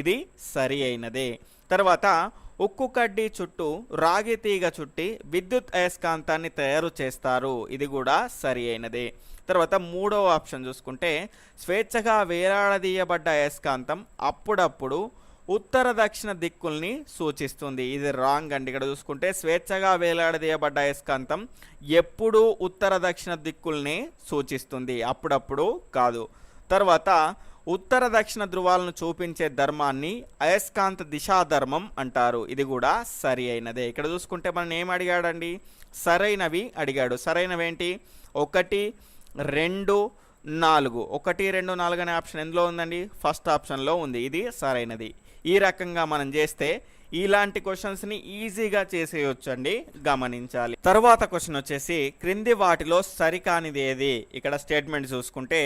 Speaker 1: ఇది సరి అయినదే. తర్వాత ఉక్కు కడ్డీ చుట్టూ రాగి తీగ చుట్టి విద్యుత్ అయస్కాంతాన్ని తయారు చేస్తారు. ఇది కూడా సరి అయినదే. తర్వాత మూడవ ఆప్షన్ చూసుకుంటే స్వేచ్ఛగా వేలాడదీయబడ్డ అయస్కాంతం అప్పుడప్పుడు ఉత్తర దక్షిణ దిక్కుల్ని సూచిస్తుంది. ఇది రాంగ్ అండి. ఇక్కడ చూసుకుంటే స్వేచ్ఛగా వేలాడదీయబడ్డ అయస్కాంతం ఎప్పుడూ ఉత్తర దక్షిణ దిక్కుల్ని సూచిస్తుంది, అప్పుడప్పుడు కాదు. తర్వాత ఉత్తర దక్షిణ ధృవాలను చూపించే ధర్మాన్ని అయస్కాంత దిశాధర్మం అంటారు. ఇది కూడా సరి అయినదే. ఇక్కడ చూసుకుంటే మనం ఏం అడిగాడండి? సరైనవి అడిగాడు. సరైనవి ఏంటి? 1, 2, 4. 1, 2, 4 అనే ఆప్షన్ ఎందులో ఉందండి? ఫస్ట్ ఆప్షన్లో ఉంది. ఇది సరైనది. ఈ రకంగా మనం చేస్తే ఇలాంటి క్వశ్చన్స్ని ఈజీగా చేసేయొచ్చండి, గమనించాలి. తర్వాత క్వశ్చన్ వచ్చేసి క్రింది వాటిలో సరికానిది ఏది? ఇక్కడ స్టేట్మెంట్ చూసుకుంటే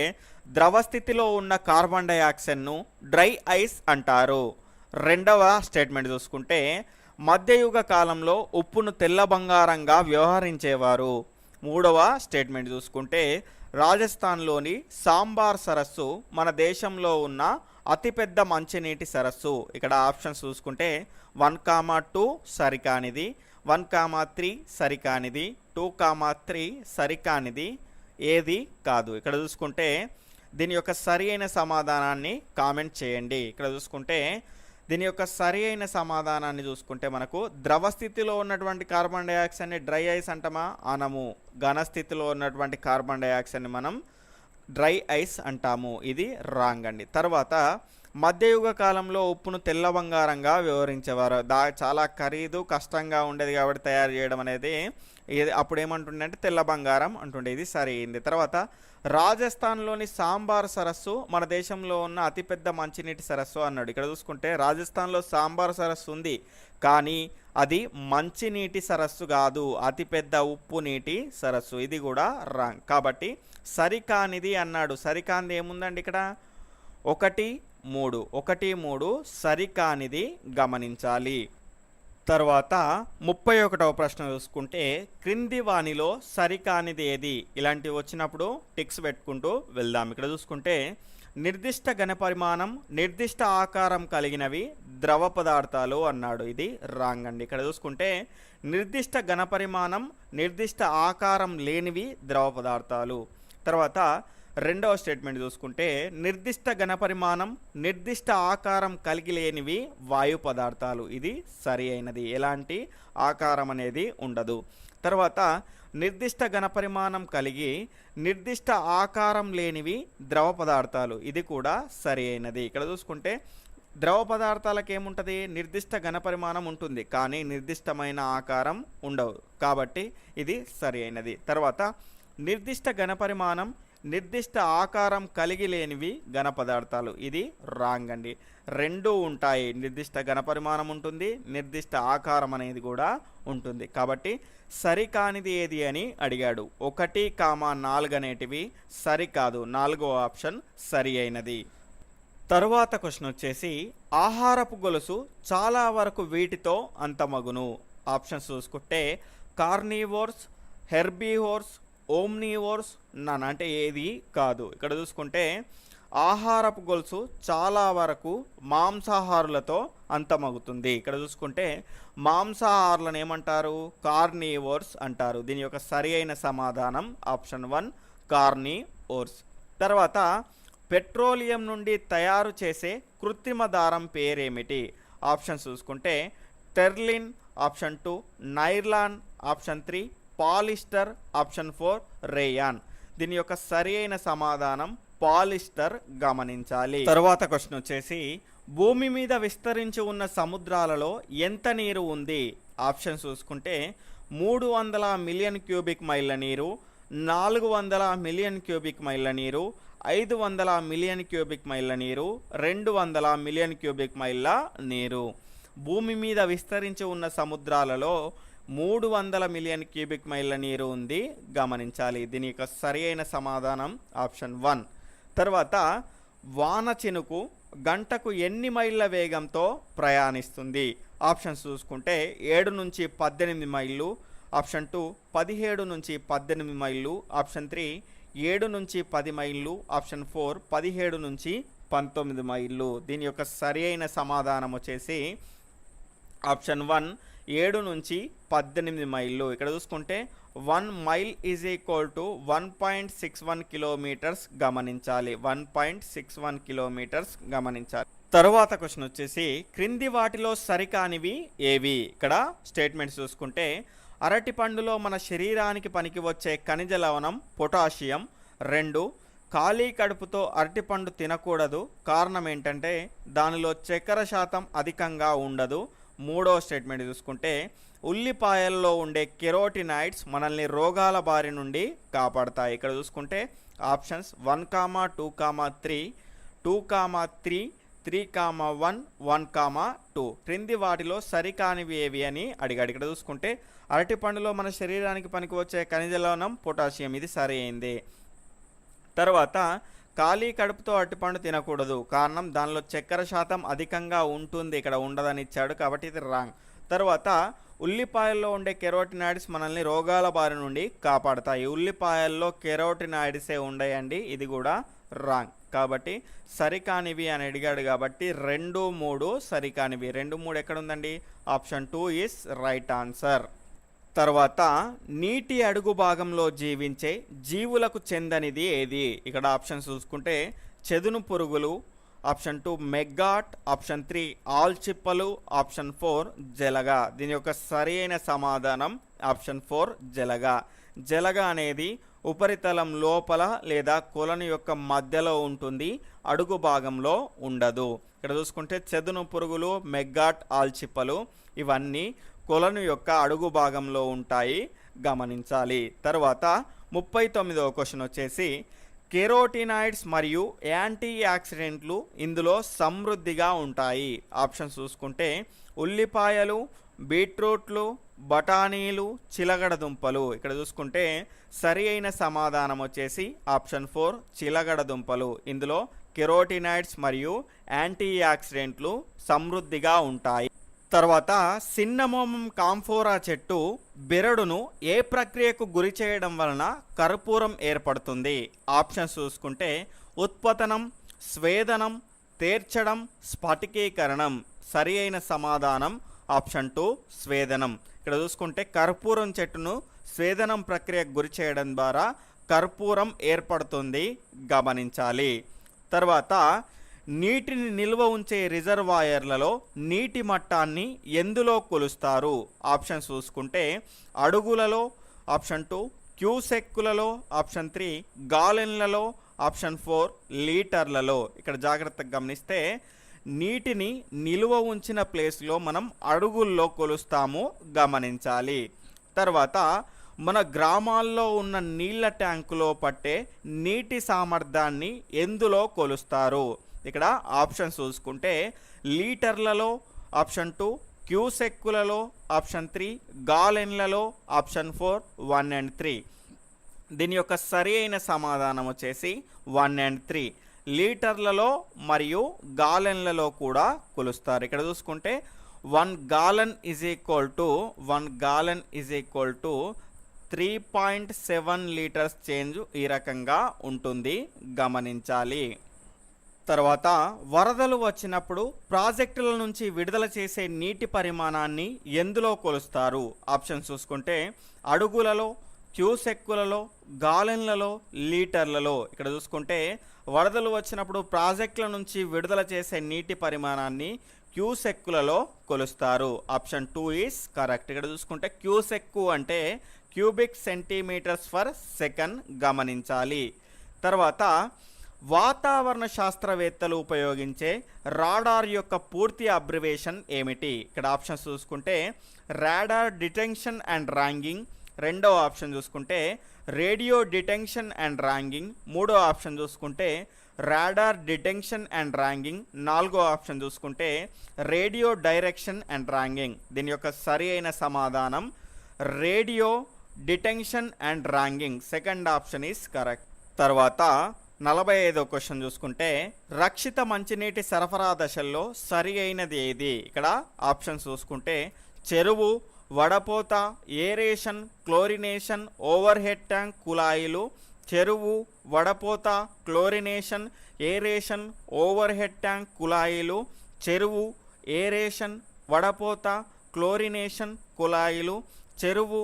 Speaker 1: ద్రవ స్థితిలో ఉన్న కార్బన్ డైఆక్సైడ్ను డ్రై ఐస్ అంటారు. రెండవ స్టేట్మెంట్ చూసుకుంటే మధ్యయుగ కాలంలో ఉప్పును తెల్ల బంగారంగా వ్యవహరించేవారు. మూడవ స్టేట్మెంట్ చూసుకుంటే రాజస్థాన్లోని సాంబార్ సరస్సు మన దేశంలో ఉన్న అతిపెద్ద మంచినీటి సరస్సు. ఇక్కడ ఆప్షన్స్ చూసుకుంటే 1, 2 సరికానిది, 1, 3 సరికానిది, 2, 3 సరికానిది, ఏది కాదు. ఇక్కడ చూసుకుంటే దీని యొక్క సరి అయిన సమాధానాన్ని కామెంట్ చేయండి. ఇక్కడ చూసుకుంటే దీని యొక్క సరి అయిన సమాధానాన్ని చూసుకుంటే మనకు ద్రవ స్థితిలో ఉన్నటువంటి కార్బన్ డైఆక్సైడ్ని డ్రై ఐస్ అంటామా? అనము. ఘన స్థితిలో ఉన్నటువంటి కార్బన్ డైఆక్సైడ్ని మనం డ్రై ఐస్ అంటాము. ఇది రాంగ్ అండి. తర్వాత మధ్యయుగ కాలంలో ఉప్పును తెల్ల బంగారంగా వ్యవహరించేవారు. చాలా ఖరీదు, కష్టంగా ఉండేది కాబట్టి తయారు చేయడం అనేది అప్పుడు ఏమంటుండే అంటే తెల్ల బంగారం అంటుండే. ఇది సరైంది. తర్వాత రాజస్థాన్లోని సాంబార్ సరస్సు మన దేశంలో ఉన్న అతిపెద్ద మంచినీటి సరస్సు అన్నాడు. ఇక్కడ చూసుకుంటే రాజస్థాన్లో సాంబార్ సరస్సు ఉంది, కానీ అది మంచినీటి సరస్సు కాదు, అతిపెద్ద ఉప్పు నీటి సరస్సు. ఇది కూడా రాంగ్. కాబట్టి సరికానిది అన్నాడు. సరికానిది ఏముందండి ఇక్కడ? 1, 3 సరికానిది, గమనించాలి. తర్వాత 31వ ప్రశ్న చూసుకుంటే క్రింది వానిలో సరికానిది ఏది? ఇలాంటివి వచ్చినప్పుడు టిక్స్ పెట్టుకుంటూ వెళ్దాం. ఇక్కడ చూసుకుంటే నిర్దిష్ట ఘనపరిమాణం, నిర్దిష్ట ఆకారం కలిగినవి ద్రవ పదార్థాలు అన్నాడు. ఇది రాంగ్ అండి. ఇక్కడ చూసుకుంటే నిర్దిష్ట ఘనపరిమాణం, నిర్దిష్ట ఆకారం లేనివి ద్రవ పదార్థాలు. తర్వాత రెండవ స్టేట్మెంట్ చూసుకుంటే నిర్దిష్ట ఘనపరిమాణం, నిర్దిష్ట ఆకారం కలిగి లేనివి వాయు పదార్థాలు. ఇది సరి అయినది. ఎలాంటి ఆకారం అనేది ఉండదు. తర్వాత నిర్దిష్ట ఘనపరిమాణం కలిగి నిర్దిష్ట ఆకారం లేనివి ద్రవ పదార్థాలు. ఇది కూడా సరి అయినది. ఇక్కడ చూసుకుంటే ద్రవ పదార్థాలకు ఏముంటుంది? నిర్దిష్ట ఘనపరిమాణం ఉంటుంది, కానీ నిర్దిష్టమైన ఆకారం ఉండవు. కాబట్టి ఇది సరి అయినది. తర్వాత నిర్దిష్ట ఘనపరిమాణం, నిర్దిష్ట ఆకారం కలిగి లేనివి ఘన పదార్థాలు. ఇది రాంగ్ అండి. రెండూ ఉంటాయి. నిర్దిష్ట ఘనపరిమాణం ఉంటుంది, నిర్దిష్ట ఆకారం అనేది కూడా ఉంటుంది. కాబట్టి సరికానిది ఏది అని అడిగాడు. 1, 4 అనేటివి సరికాదు. 4వ ఆప్షన్ సరి అయినది. తరువాత క్వశ్చన్ వచ్చేసి ఆహారపు గొలుసు చాలా వరకు వీటితో అంతమగును. ఆప్షన్స్ చూసుకుంటే కార్నివోర్స్, హెర్బీవోర్స్, ఓమ్నివోర్స్, నన్ అంటే ఏది కాదు. ఇక్కడ చూసుకుంటే ఆహారపు గొలుసు చాలా వరకు మాంసాహారులతో అంతమవుతుంది. ఇక్కడ చూసుకుంటే మాంసాహారులను ఏమంటారు? కార్నివోర్స్ అంటారు. దీని యొక్క సరి అయిన సమాధానం ఆప్షన్ 1 కార్నివోర్స్. తర్వాత పెట్రోలియం నుండి తయారు చేసే కృత్రిమ దారం పేరేమిటి? ఆప్షన్ చూసుకుంటే టెర్లిన్, option 2 nylon, option 3 polyester, option 4 rayon. దీని యొక్క సరి అయిన సమాధానం పాలిస్టర్, గమనించాలి. తరువాత క్వశ్చన్ వచ్చేసి భూమి మీద విస్తరించి ఉన్న సముద్రాలలో ఎంత నీరు ఉంది? ఆప్షన్ చూసుకుంటే 300 మిలియన్ క్యూబిక్ మైళ్ళ నీరు, 400 మిలియన్ క్యూబిక్ మైళ్ళ నీరు, 500 మిలియన్ క్యూబిక్ మైళ్ళ నీరు, 200 మిలియన్ క్యూబిక్ మైళ్ళ నీరు. భూమి మీద విస్తరించి ఉన్న సముద్రాలలో 300 మిలియన్ క్యూబిక్ మైళ్ళ నీరు ఉంది, గమనించాలి. దీని యొక్క సరి అయిన సమాధానం ఆప్షన్ 1. తర్వాత వాన చినుకు గంటకు ఎన్ని మైళ్ళ వేగంతో ప్రయాణిస్తుంది? ఆప్షన్స్ చూసుకుంటే 7 నుంచి 18 మైళ్ళు, ఆప్షన్ 2 17 నుంచి 18 మైళ్ళు, ఆప్షన్ 3 7 నుంచి 10 మైళ్ళు, ఆప్షన్ 4 17 నుంచి 19 మైళ్ళు. దీని యొక్క సరి అయిన సమాధానం వచ్చేసి ఆప్షన్ 1 7 నుంచి 18 మైళ్ళు. ఇక్కడ చూసుకుంటే 1 mile is equal to 1.61 kilometres, గమనించాలి. 1.61 కిలోమీటర్స్, గమనించాలి. తరువాత క్వశ్చన్ వచ్చేసి క్రింది వాటిలో సరికానివి ఏవి? ఇక్కడ స్టేట్మెంట్స్ చూసుకుంటే అరటి పండులో మన శరీరానికి పనికి వచ్చే ఖనిజ లవణం పొటాషియం. 2 ఖాళీ కడుపుతో అరటిపండు తినకూడదు, కారణం ఏంటంటే దానిలో చక్కెర శాతం అధికంగా ఉండదు. 3వ స్టేట్మెంట్ చూసుకుంటే ఉల్లిపాయల్లో ఉండే కెరోటినాయిడ్స్ మనల్ని రోగాల బారి నుండి కాపాడతాయి. ఇక్కడ చూసుకుంటే ఆప్షన్స్ 1, 2, 3, 2, 3, 3, 1, 1, 2. క్రింది వాటిలో సరికానివి ఏవి అని అడిగాడు. ఇక్కడ చూసుకుంటే అరటిపండులో మన శరీరానికి పనికి వచ్చే ఖనిజ లవణం పొటాషియం, ఇది సరి అయింది. తర్వాత ఖాళీ కడుపుతో అరటిపండు తినకూడదు, కారణం దానిలో చక్కెర శాతం అధికంగా ఉంటుంది, ఇక్కడ ఉండదని ఇచ్చాడు, కాబట్టి ఇది రాంగ్. తర్వాత ఉల్లిపాయల్లో ఉండే కెరోటినాయిడ్స్ మనల్ని రోగాల బారి నుండి కాపాడతాయి. ఉల్లిపాయల్లో కెరోటినాయిడ్సే ఉండయండి, ఇది కూడా రాంగ్. కాబట్టి సరికానివి అని అడిగాడు కాబట్టి 2, 3 సరికానివి. 2, 3 ఎక్కడ ఉందండి? Option 2 is right answer. తర్వాత నీటి అడుగు భాగంలో జీవించే జీవులకు చెందనిది ఏది? ఇక్కడ ఆప్షన్ చూసుకుంటే చెదును పురుగులు, ఆప్షన్ 2 మెగ్గాట్, ఆప్షన్ 3 ఆల్చిప్పలు, ఆప్షన్ 4 జలగ. దీని యొక్క సరి అయిన సమాధానం ఆప్షన్ 4 జలగ. జలగ అనేది ఉపరితలం లోపల లేదా కొలను యొక్క మధ్యలో ఉంటుంది, అడుగు భాగంలో ఉండదు. ఇక్కడ చూసుకుంటే చెదును పురుగులు, మెగ్గాట్, ఆల్చిప్పలు ఇవన్నీ కొలను యొక్క అడుగు భాగంలో ఉంటాయి, గమనించాలి. తర్వాత 39వ క్వశ్చన్ వచ్చేసి కెరోటినాయిడ్స్ మరియు యాంటీ ఆక్సిడెంట్లు ఇందులో సమృద్ధిగా ఉంటాయి. ఆప్షన్స్ చూసుకుంటే ఉల్లిపాయలు, బీట్రూట్లు, బఠానీలు, చిలగడ దుంపలు. ఇక్కడ చూసుకుంటే సరి అయిన సమాధానం వచ్చేసి ఆప్షన్ 4 చిలగడ దుంపలు. ఇందులో కెరోటినాయిడ్స్ మరియు యాంటీ ఆక్సిడెంట్లు సమృద్ధిగా ఉంటాయి. తర్వాత సిన్నమోమం కాంఫోరా చెట్టు బెరడును ఏ ప్రక్రియకు గురి చేయడం వలన కర్పూరం ఏర్పడుతుంది? ఆప్షన్స్ చూసుకుంటే ఉత్పతనం, స్వేదనం, తేర్చడం, స్ఫటికీకరణం. సరి అయిన సమాధానం ఆప్షన్ 2 స్వేదనం. ఇక్కడ చూసుకుంటే కర్పూరం చెట్టును స్వేదనం ప్రక్రియకు గురి చేయడం ద్వారా కర్పూరం ఏర్పడుతుంది, గమనించాలి. తర్వాత నీటిని నిల్వ ఉంచే రిజర్వాయర్లలో నీటి మట్టాన్ని ఎందులో కొలుస్తారు? ఆప్షన్ చూసుకుంటే అడుగులలో, ఆప్షన్ 2 క్యూసెక్కులలో, ఆప్షన్ 3 గాలెన్లలో, ఆప్షన్ 4 లీటర్లలో. ఇక్కడ జాగ్రత్తగా గమనిస్తే నీటిని నిల్వ ఉంచిన ప్లేస్లో మనం అడుగుల్లో కొలుస్తాము, గమనించాలి. తర్వాత మన గ్రామాల్లో ఉన్న నీళ్ళ ట్యాంకులో పట్టే నీటి సామర్థ్యాన్ని ఎందులో కొలుస్తారు? ఇక్కడ ఆప్షన్ చూసుకుంటే లీటర్లలో, ఆప్షన్ 2 క్యూసెక్కులలో, ఆప్షన్ 3 గాలెన్లలో, ఆప్షన్ 4 1 and 3. దీని యొక్క సరి అయిన సమాధానం వచ్చేసి 1 and 3. లీటర్లలో మరియు గాలెన్లలో కూడా కొలుస్తారు. ఇక్కడ చూసుకుంటే 1 gallon is equal to 3.7 litres change ఈ రకంగా ఉంటుంది, గమనించాలి. తర్వాత వరదలు వచ్చినప్పుడు ప్రాజెక్టుల నుంచి విడుదల చేసే నీటి పరిమాణాన్ని ఎందులో కొలుస్తారు? ఆప్షన్ చూసుకుంటే అడుగులలో, క్యూసెక్కులలో, గాలన్లలో, లీటర్లలో. ఇక్కడ చూసుకుంటే వరదలు వచ్చినప్పుడు ప్రాజెక్టుల నుంచి విడుదల చేసే నీటి పరిమాణాన్ని క్యూసెక్కులలో కొలుస్తారు. Option 2 is correct. ఇక్కడ చూసుకుంటే క్యూసెక్కు అంటే క్యూబిక్ సెంటీమీటర్స్ ఫర్ సెకండ్ గమనించాలి. తర్వాత వాతావరణ శాస్త్రవేత్తలు ఉపయోగించే రాడార్ యొక్క పూర్తి అబ్రివేషన్ ఏమిటి? ఇక్కడ ఆప్షన్స్ చూసుకుంటే రాడార్ డిటెక్షన్ అండ్ ర్యాంగింగ్, రెండో ఆప్షన్ చూసుకుంటే రేడియో డిటెక్షన్ అండ్ ర్యాంగింగ్, మూడో ఆప్షన్ చూసుకుంటే రాడార్ డిటెక్షన్ అండ్ ర్యాంగింగ్, నాలుగో ఆప్షన్ చూసుకుంటే రేడియో డైరెక్షన్ అండ్ ర్యాంగింగ్. దీని యొక్క సరి అయిన సమాధానం radio detection and ranging, second option is correct. తర్వాత 45వ క్వశ్చన్ చూసుకుంటే రక్షిత మంచినీటి సరఫరా దశల్లో సరి అయినది ఏది? ఇక్కడ ఆప్షన్స్ చూసుకుంటే చెరువు, వడపోత, aeration, chlorination, overhead tank కుళాయిలు. చెరువు, వడపోత, chlorination, aeration, overhead tank కుళాయిలు. చెరువు, ఏరేషన్, వడపోత, క్లోరినేషన్ కుళాయిలు. చెరువు,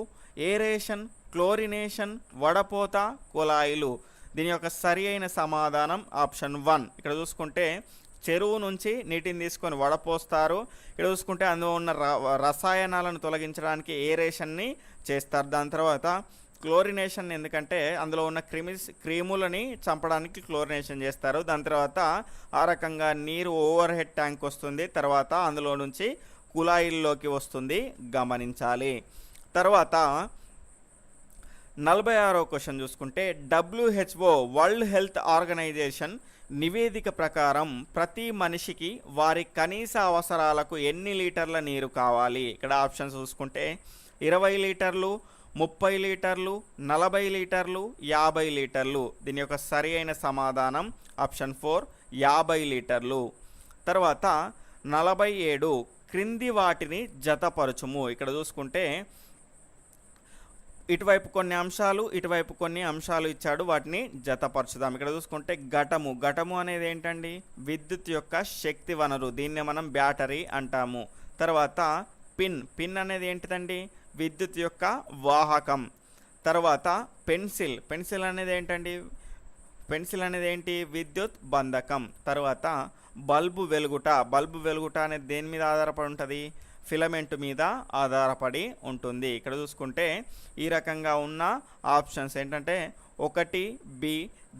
Speaker 1: ఏరేషన్, క్లోరినేషన్, వడపోత కుళాయిలు. దీని యొక్క సరి అయిన సమాధానం ఆప్షన్ 1. ఇక్కడ చూసుకుంటే చెరువు నుంచి నీటిని తీసుకొని వడపోస్తారు. ఇక్కడ చూసుకుంటే అందులో ఉన్న రసాయనాలను తొలగించడానికి ఏరేషన్ని చేస్తారు. దాని తర్వాత క్లోరినేషన్, ఎందుకంటే అందులో ఉన్న క్రిములని చంపడానికి క్లోరినేషన్ చేస్తారు. దాని తర్వాత ఆ రకంగా నీరు ఓవర్ హెడ్ ట్యాంక్ వస్తుంది, తర్వాత అందులో నుంచి కుళాయిల్లోకి వస్తుంది, గమనించాలి. తర్వాత 46వ క్వశ్చన్ చూసుకుంటే WHO వరల్డ్ హెల్త్ ఆర్గనైజేషన్ నివేదిక ప్రకారం ప్రతి మనిషికి వారి కనీస అవసరాలకు ఎన్ని లీటర్ల నీరు కావాలి? ఇక్కడ ఆప్షన్స్ చూసుకుంటే 20 లీటర్లు, 30 లీటర్లు, 40 లీటర్లు, 50 లీటర్లు. దీని యొక్క సరి అయిన సమాధానం ఆప్షన్ 4, 50 లీటర్లు. తర్వాత 47 క్రింది వాటిని జతపరచుము. ఇక్కడ చూసుకుంటే ఇటువైపు కొన్ని అంశాలు, ఇటువైపు కొన్ని అంశాలు ఇచ్చాడు, వాటిని జతపరచుదాం. ఇక్కడ చూసుకుంటే ఘటము అనేది ఏంటండి? విద్యుత్ యొక్క శక్తి వనరు, దీన్ని మనం బ్యాటరీ అంటాము. తర్వాత పిన్ అనేది ఏంటిదండి? విద్యుత్ యొక్క వాహకం. తర్వాత పెన్సిల్ అనేది ఏంటండి? పెన్సిల్ అనేది ఏంటి? విద్యుత్ బంధకం. తర్వాత బల్బు వెలుగుట అనేది దేని మీద ఆధారపడి ఉంటుంది? ఫిలమెంట్ మీద ఆధారపడి ఉంటుంది. ఇక్కడ చూసుకుంటే ఈ రకంగా ఉన్న ఆప్షన్స్ ఏంటంటే 1B,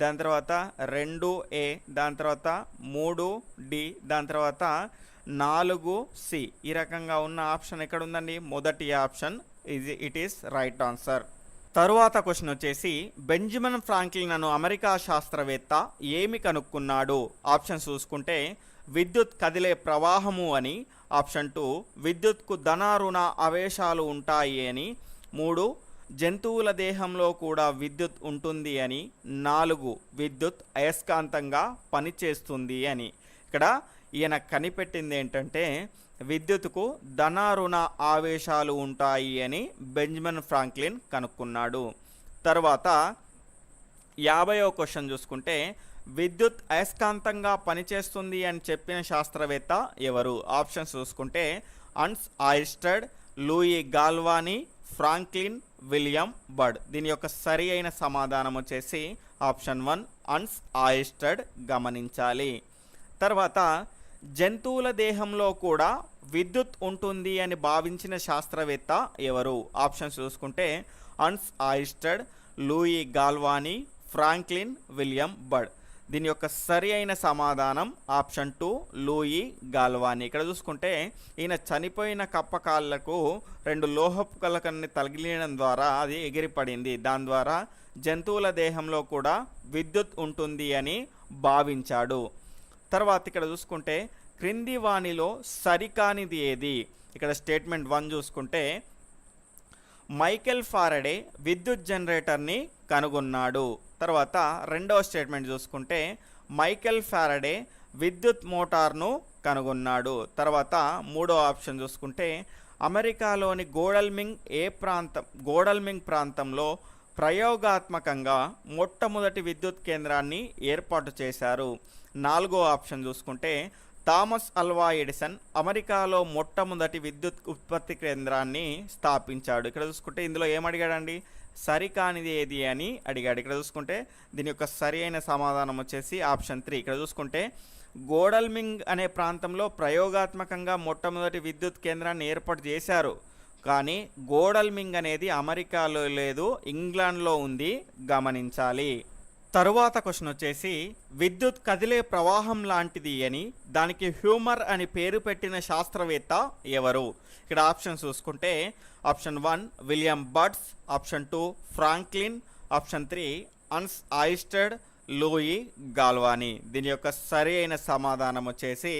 Speaker 1: దాని తర్వాత 2A, దాని తర్వాత 3D, దాని తర్వాత 4C. ఈ రకంగా ఉన్న ఆప్షన్ ఎక్కడ ఉందండి? మొదటి option it is right answer. తరువాత క్వశ్చన్ వచ్చేసి బెంజమిన్ ఫ్రాంక్లిన్ అను అమెరికా శాస్త్రవేత్త ఏమి కనుక్కున్నాడు? ఆప్షన్స్ చూసుకుంటే విద్యుత్ కదిలే ప్రవాహము అని, ఆప్షన్ 2 విద్యుత్కు ధనారుణ ఆవేశాలు ఉంటాయి అని, 3 జంతువుల దేహంలో కూడా విద్యుత్ ఉంటుంది అని, 4 విద్యుత్ అయస్కాంతంగా పనిచేస్తుంది అని. ఇక్కడ ఈయన కనిపెట్టింది ఏంటంటే విద్యుత్కు ధనారుణ ఆవేశాలు ఉంటాయి అని బెంజమిన్ ఫ్రాంక్లిన్ కనుక్కున్నాడు. తర్వాత 50వ క్వశ్చన్ చూసుకుంటే విద్యుత్ అయస్కాంతంగా పనిచేస్తుంది అని చెప్పిన శాస్త్రవేత్త ఎవరు? ఆప్షన్స్ చూసుకుంటే అన్స్ ఆయిస్టర్డ్, Louis Galvani, Franklin William bird. దీని యొక్క సరి అయిన సమాధానం వచ్చేసి ఆప్షన్ 1 అన్స్ ఆయిస్టర్డ్, గమనించాలి. తర్వాత జంతువుల దేహంలో కూడా విద్యుత్ ఉంటుంది అని భావించిన శాస్త్రవేత్త ఎవరు? ఆప్షన్స్ చూసుకుంటే అన్స్ ఆయిస్టర్డ్, Louis Galvani, Franklin William bird. దీని యొక్క సరి అయిన సమాధానం ఆప్షన్ 2 లూయి గాల్వానీ. ఇక్కడ చూసుకుంటే ఈయన చనిపోయిన కప్ప కాళ్ళకు 2 లోహపు కలకన్ని తగిలియడం ద్వారా అది ఎగిరిపడింది. దాని ద్వారా జంతువుల దేహంలో కూడా విద్యుత్ ఉంటుంది అని భావించాడు. తర్వాత ఇక్కడ చూసుకుంటే క్రింది వాణిలో సరికానిది ఏది? ఇక్కడ స్టేట్మెంట్ 1 చూసుకుంటే మైకెల్ ఫారడే విద్యుత్ జనరేటర్ని కనుగొన్నాడు. తర్వాత రెండవ స్టేట్మెంట్ చూసుకుంటే మైకెల్ ఫారడే విద్యుత్ మోటార్ను కనుగొన్నాడు. తర్వాత మూడో ఆప్షన్ చూసుకుంటే అమెరికాలోని గోడల్మింగ్ ప్రాంతంలో ప్రయోగాత్మకంగా మొట్టమొదటి విద్యుత్ కేంద్రాన్ని ఏర్పాటు చేశారు. నాలుగో ఆప్షన్ చూసుకుంటే థామస్ అల్వా ఎడిసన్ అమెరికాలో మొట్టమొదటి విద్యుత్ ఉత్పత్తి కేంద్రాన్ని స్థాపించాడు. ఇక్కడ చూసుకుంటే ఇందులో ఏమడిగాడండి, సరికానిది ఏది అని అడిగాడు. ఇక్కడ చూసుకుంటే దీని యొక్క సరి అయిన సమాధానం వచ్చేసి ఆప్షన్ 3. ఇక్కడ చూసుకుంటే గోడల్మింగ్ అనే ప్రాంతంలో ప్రయోగాత్మకంగా మొట్టమొదటి విద్యుత్ కేంద్రాన్ని ఏర్పాటు చేశారు. కానీ గోడల్మింగ్ అనేది అమెరికాలో లేదు, ఇంగ్లాండ్లో ఉంది, గమనించాలి. తరువాత క్వశ్చన్ వచ్చేసి విద్యుత్ కదిలే ప్రవాహం లాంటిది అని దానికి హ్యూమర్ అని పేరు పెట్టిన శాస్త్రవేత్త ఎవరు? ఇక్కడ ఆప్షన్ చూసుకుంటే option 1 William Birds, option 2 Franklin, option 3 Hans Oersted, Luigi Galvani. దీని యొక్క సరి అయిన సమాధానం వచ్చేసి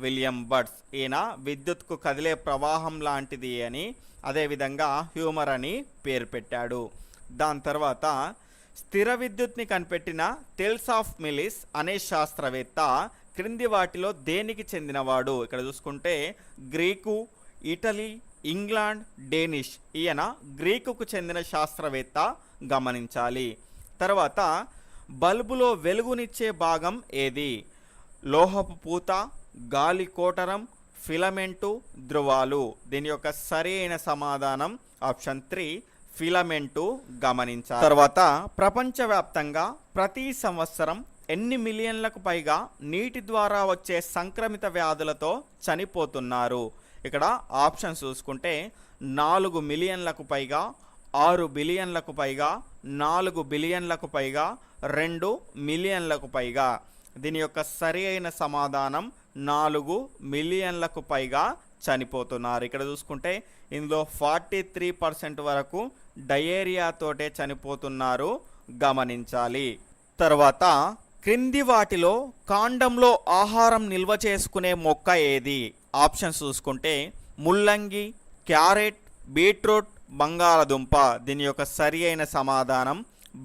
Speaker 1: విలియం బర్డ్స్. ఈయన విద్యుత్కు కదిలే ప్రవాహం లాంటిది అని అదేవిధంగా హ్యూమర్ అని పేరు పెట్టాడు. దాని తర్వాత స్థిర విద్యుత్ని కనిపెట్టిన టెల్స్ ఆఫ్ మిలిస్ అనే శాస్త్రవేత్త క్రింది వాటిలో దేనికి చెందినవాడు? ఇక్కడ చూసుకుంటే గ్రీకు, ఇటలీ, ఇంగ్లాండ్, డేనిష్. ఈయన గ్రీకుకు చెందిన శాస్త్రవేత్త, గమనించాలి. తర్వాత బల్బులో వెలుగునిచ్చే భాగం ఏది? లోహపు పూత, గాలి కోటరం, ఫిలమెంటు, ధ్రువాలు. దీని యొక్క సరి అయిన సమాధానం ఆప్షన్ 3 ఫిలమెంటు, గమనించాలి. తర్వాత ప్రపంచవ్యాప్తంగా ప్రతి సంవత్సరం ఎన్ని మిలియన్లకు పైగా నీటి ద్వారా వచ్చే సంక్రమిత వ్యాధులతో చనిపోతున్నారు? ఇక్కడ ఆప్షన్ చూసుకుంటే 4 మిలియన్లకు పైగా, 6 బిలియన్లకు పైగా, 4 బిలియన్లకు పైగా, 2 మిలియన్లకు పైగా. దీని యొక్క సరి అయిన సమాధానం 4 మిలియన్లకు పైగా చనిపోతున్నారు. ఇక్కడ చూసుకుంటే ఇందులో 43% వరకు డయేరియాతోటే చనిపోతున్నారు, గమనించాలి. తర్వాత క్రింది వాటిలో కాండంలో ఆహారం నిల్వ చేసుకునే మొక్క ఏది? ఆప్షన్ చూసుకుంటే ముల్లంగి, క్యారెట్, బీట్రూట్, బంగాళదుంప. దీని యొక్క సరి అయిన సమాధానం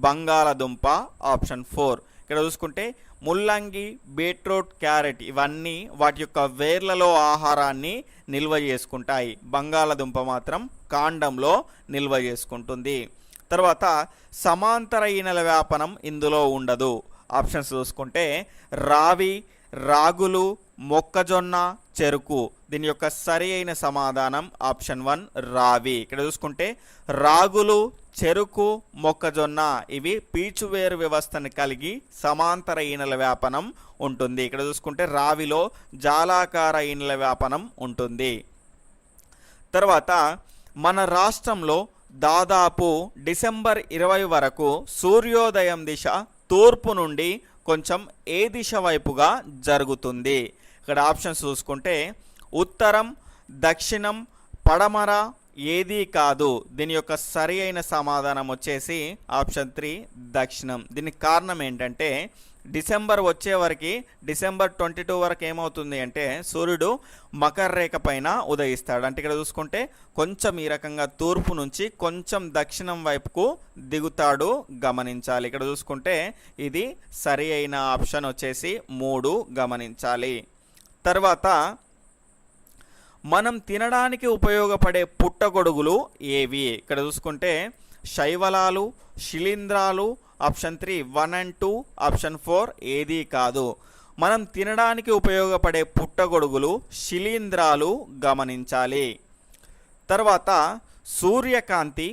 Speaker 1: బంగాళదుంప, ఆప్షన్ 4. ఇక్కడ చూసుకుంటే ముల్లంగి, బీట్రూట్, క్యారెట్ ఇవన్నీ వాటి యొక్క వేర్లలో ఆహారాన్ని నిల్వ చేసుకుంటాయి. బంగాళదుంప మాత్రం కాండంలో నిల్వ చేసుకుంటుంది. తర్వాత సమాంతర ఈనెల వ్యాపనం ఇందులో ఉండదు. ఆప్షన్స్ చూసుకుంటే రావి, రాగులు, మొక్కజొన్న, చెరుకు. దీని యొక్క సరి అయిన సమాధానం ఆప్షన్ 1 రావి. ఇక్కడ చూసుకుంటే రాగులు, చెరుకు, మొక్కజొన్న ఇవి పీచువేరు వ్యవస్థను కలిగి సమాంతర ఈనెల వ్యాపనం ఉంటుంది. ఇక్కడ చూసుకుంటే రావిలో జాలాకార ఈనెల వ్యాపనం ఉంటుంది. తర్వాత మన రాష్ట్రంలో దాదాపు డిసెంబర్ 20 వరకు సూర్యోదయం దిశ తూర్పు నుండి కొంచెం ఏ దిశ వైపుగా జరుగుతుంది? ఇక్కడ ఆప్షన్స్ చూసుకుంటే ఉత్తరం, దక్షిణం, పడమర, ఏది కాదు. దీని యొక్క సరి అయిన సమాధానం వచ్చేసి ఆప్షన్ 3 దక్షిణం. దీనికి కారణం ఏంటంటే డిసెంబర్ వచ్చే వరకు, డిసెంబర్ 22 వరకు ఏమవుతుంది అంటే సూర్యుడు మకర రేఖ పైన ఉదయిస్తాడు. అంటే ఇక్కడ చూసుకుంటే కొంచెం ఈ రకంగా తూర్పు నుంచి కొంచెం దక్షిణం వైపుకు దిగుతాడు, గమనించాలి. ఇక్కడ చూసుకుంటే ఇది సరి అయిన ఆప్షన్ వచ్చేసి 3, గమనించాలి. తర్వాత మనం తినడానికి ఉపయోగపడే పుట్టగొడుగులు ఏవి? ఇక్కడ చూసుకుంటే శైవలాలు, శిలీంధ్రాలు. ఆప్షన్ 3 1 and 2, ఆప్షన్ 4 ఏది కాదు. మనం తినడానికి ఉపయోగపడే పుట్టగొడుగులు శిలీంధ్రాలు, గమనించాలి. తర్వాత సూర్యకాంతి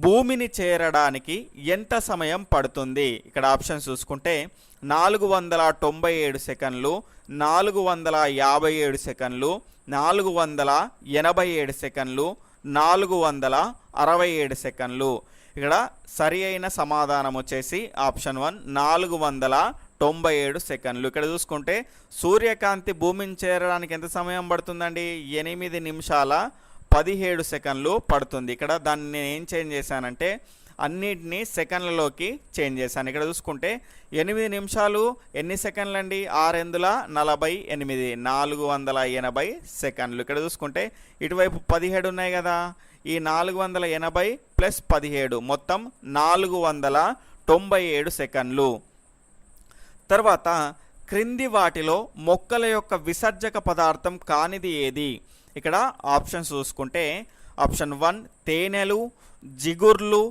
Speaker 1: భూమిని చేరడానికి ఎంత సమయం పడుతుంది? ఇక్కడ ఆప్షన్ చూసుకుంటే 497 సెకండ్లు, 457 సెకండ్లు, 487 సెకండ్లు, 467 సెకండ్లు. ఇక్కడ సరి అయిన సమాధానం వచ్చేసి ఆప్షన్ 1 497 సెకండ్లు. ఇక్కడ చూసుకుంటే సూర్యకాంతి భూమిని చేరడానికి ఎంత సమయం పడుతుందండి? 8 నిమిషాల 17 సెకండ్లు పడుతుంది. ఇక్కడ దాన్ని నేను ఏం చేంజ్ చేశానంటే అన్నిటినీ సెకండ్లలోకి చేంజ్ చేశాను. ఇక్కడ చూసుకుంటే 8 నిమిషాలు ఎన్ని సెకండ్లు అండి? 6×48 480 సెకండ్లు. ఇక్కడ చూసుకుంటే ఇటువైపు 17 ఉన్నాయి కదా, ఈ 480 ప్లస్ 17 మొత్తం 497 సెకండ్లు. తర్వాత క్రింది వాటిలో మొక్కల యొక్క విసర్జక పదార్థం కానిది ఏది? ఇక్కడ ఆప్షన్స్ చూసుకుంటే ఆప్షన్ 1 తేనెలు, జిగుర్లు,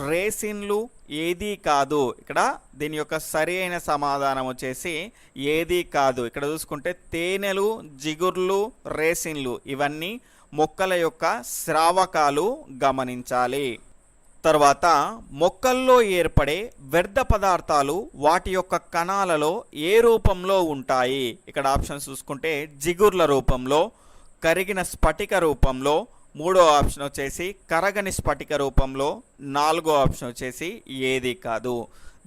Speaker 1: రేసిన్లు ఏదీ కాదు. ఇక్కడ దీని యొక్క సరి అయిన సమాధానం వచ్చేసి ఏదీ కాదు. ఇక్కడ చూసుకుంటే తేనెలు, జిగుర్లు, రేసిన్లు ఇవన్నీ మొక్కల యొక్క స్రావకాలు గమనించాలి. తర్వాత మొక్కల్లో ఏర్పడే వ్యర్థ పదార్థాలు వాటి యొక్క కణాలలో ఏ రూపంలో ఉంటాయి? ఇక్కడ ఆప్షన్స్ చూసుకుంటే జిగుర్ల రూపంలో, కరిగిన స్ఫటిక రూపంలో, మూడో ఆప్షన్ వచ్చేసి కరగని స్ఫటిక రూపంలో, నాలుగో ఆప్షన్ వచ్చేసి ఏది కాదు.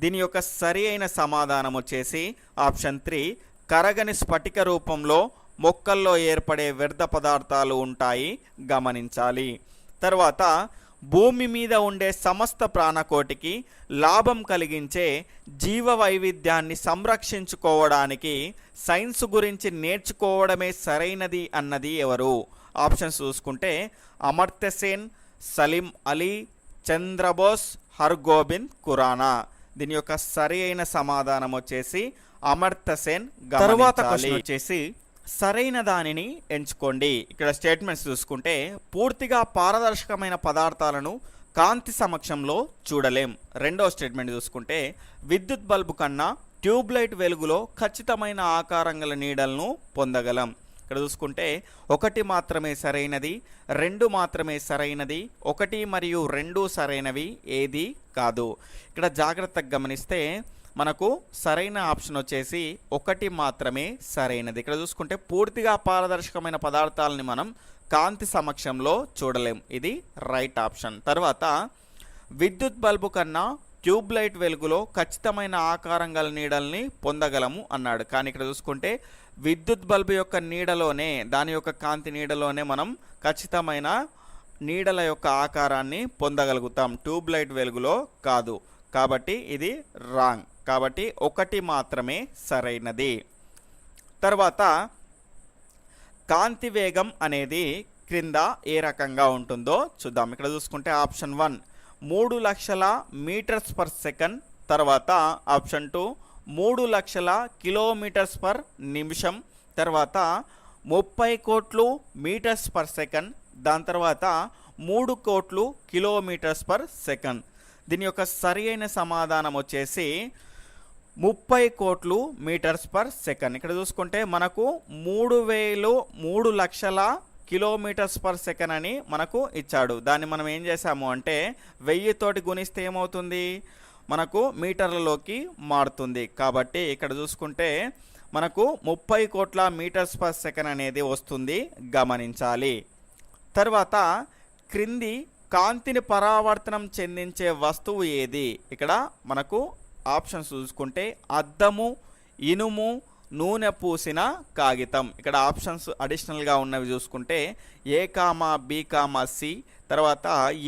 Speaker 1: దీని యొక్క సరి అయిన సమాధానం వచ్చేసి ఆప్షన్ 3 కరగని స్ఫటిక రూపంలో మొక్కల్లో ఏర్పడే వ్యర్థ పదార్థాలు ఉంటాయి గమనించాలి. తర్వాత భూమి మీద ఉండే సమస్త ప్రాణకోటికి లాభం కలిగించే జీవ వైవిధ్యాన్ని సంరక్షించుకోవడానికి సైన్స్ గురించి నేర్చుకోవడమే సరైనది అన్నది ఎవరు? ఆప్షన్స్ చూసుకుంటే అమర్త్య సేన్, సలీం అలీ, చంద్రబోస్, హర్గోబింద్ ఖురానా. దీని యొక్క సరి అయిన సమాధానం వచ్చేసి అమర్త్య సేన్. తర్వాత క్వశ్చన్ వచ్చేసి సరైన దానిని ఎంచుకోండి. ఇక్కడ స్టేట్మెంట్స్ చూసుకుంటే పూర్తిగా పారదర్శకమైన పదార్థాలను కాంతి సమక్షంలో చూడలేం. రెండో స్టేట్మెంట్ చూసుకుంటే విద్యుత్ బల్బు కన్నా ట్యూబ్లైట్ వెలుగులో ఖచ్చితమైన ఆకారం గల నీడలను పొందగలం. ఇక్కడ చూసుకుంటే 1 మాత్రమే సరైనది, 2 మాత్రమే సరైనది, 1 మరియు 2 సరైనవి, ఏది కాదు. ఇక్కడ జాగ్రత్తగా గమనిస్తే మనకు సరైన ఆప్షన్ వచ్చేసి 1 మాత్రమే సరైనది. ఇక్కడ చూసుకుంటే పూర్తిగా పారదర్శకమైన పదార్థాలని మనం కాంతి సమక్షంలో చూడలేం, ఇది రైట్ ఆప్షన్. తర్వాత విద్యుత్ బల్బు కన్నా ట్యూబ్లైట్ వెలుగులో ఖచ్చితమైన ఆకారం గల నీడల్ని పొందగలము అన్నాడు. కానీ ఇక్కడ చూసుకుంటే విద్యుత్ బల్బు యొక్క నీడలోనే, దాని యొక్క కాంతి నీడలోనే మనం ఖచ్చితమైన నీడల యొక్క ఆకారాన్ని పొందగలుగుతాం, ట్యూబ్లైట్ వెలుగులో కాదు. కాబట్టి ఇది రాంగ్. కాబట్టి 1 మాత్రమే సరైనది. తర్వాత కాంతి వేగం అనేది క్రింద ఏ రకంగా ఉంటుందో చూద్దాం. ఇక్కడ చూసుకుంటే ఆప్షన్ 1 3 లక్షల మీటర్స్ పర్ సెకండ్. తర్వాత ఆప్షన్ 2 3 లక్షల కిలోమీటర్స్ పర్ నిమిషం. తర్వాత 30 కోట్లు మీటర్స్ పర్ సెకండ్. దాని తర్వాత 3 కోట్లు కిలోమీటర్స్ పర్ సెకండ్. దీని యొక్క సరి అయిన సమాధానం వచ్చేసి 30 కోట్లు మీటర్స్ పర్ సెకండ్. ఇక్కడ చూసుకుంటే మనకు 3 లక్షల కిలోమీటర్స్ పర్ సెకండ్ అని మనకు ఇచ్చాడు. దాన్ని మనం ఏం చేసాము అంటే 1000 తోటి గుణిస్తే ఏమవుతుంది, మనకు మీటర్లలోకి మారుతుంది. కాబట్టి ఇక్కడ చూసుకుంటే మనకు 30 కోట్ల మీటర్స్ పర్ సెకండ్ అనేది వస్తుంది, గమనించాలి. తర్వాత క్రింది కాంతిని పరావర్తనం చెందించే వస్తువు ఏది? ఇక్కడ మనకు ఆప్షన్స్ చూసుకుంటే అద్దము, ఇనుము, నూనె పూసిన కాగితం. ఇక్కడ ఆప్షన్స్ అడిషనల్గా ఉన్నవి చూసుకుంటే ఏ కామా బి కామా సి, తర్వాత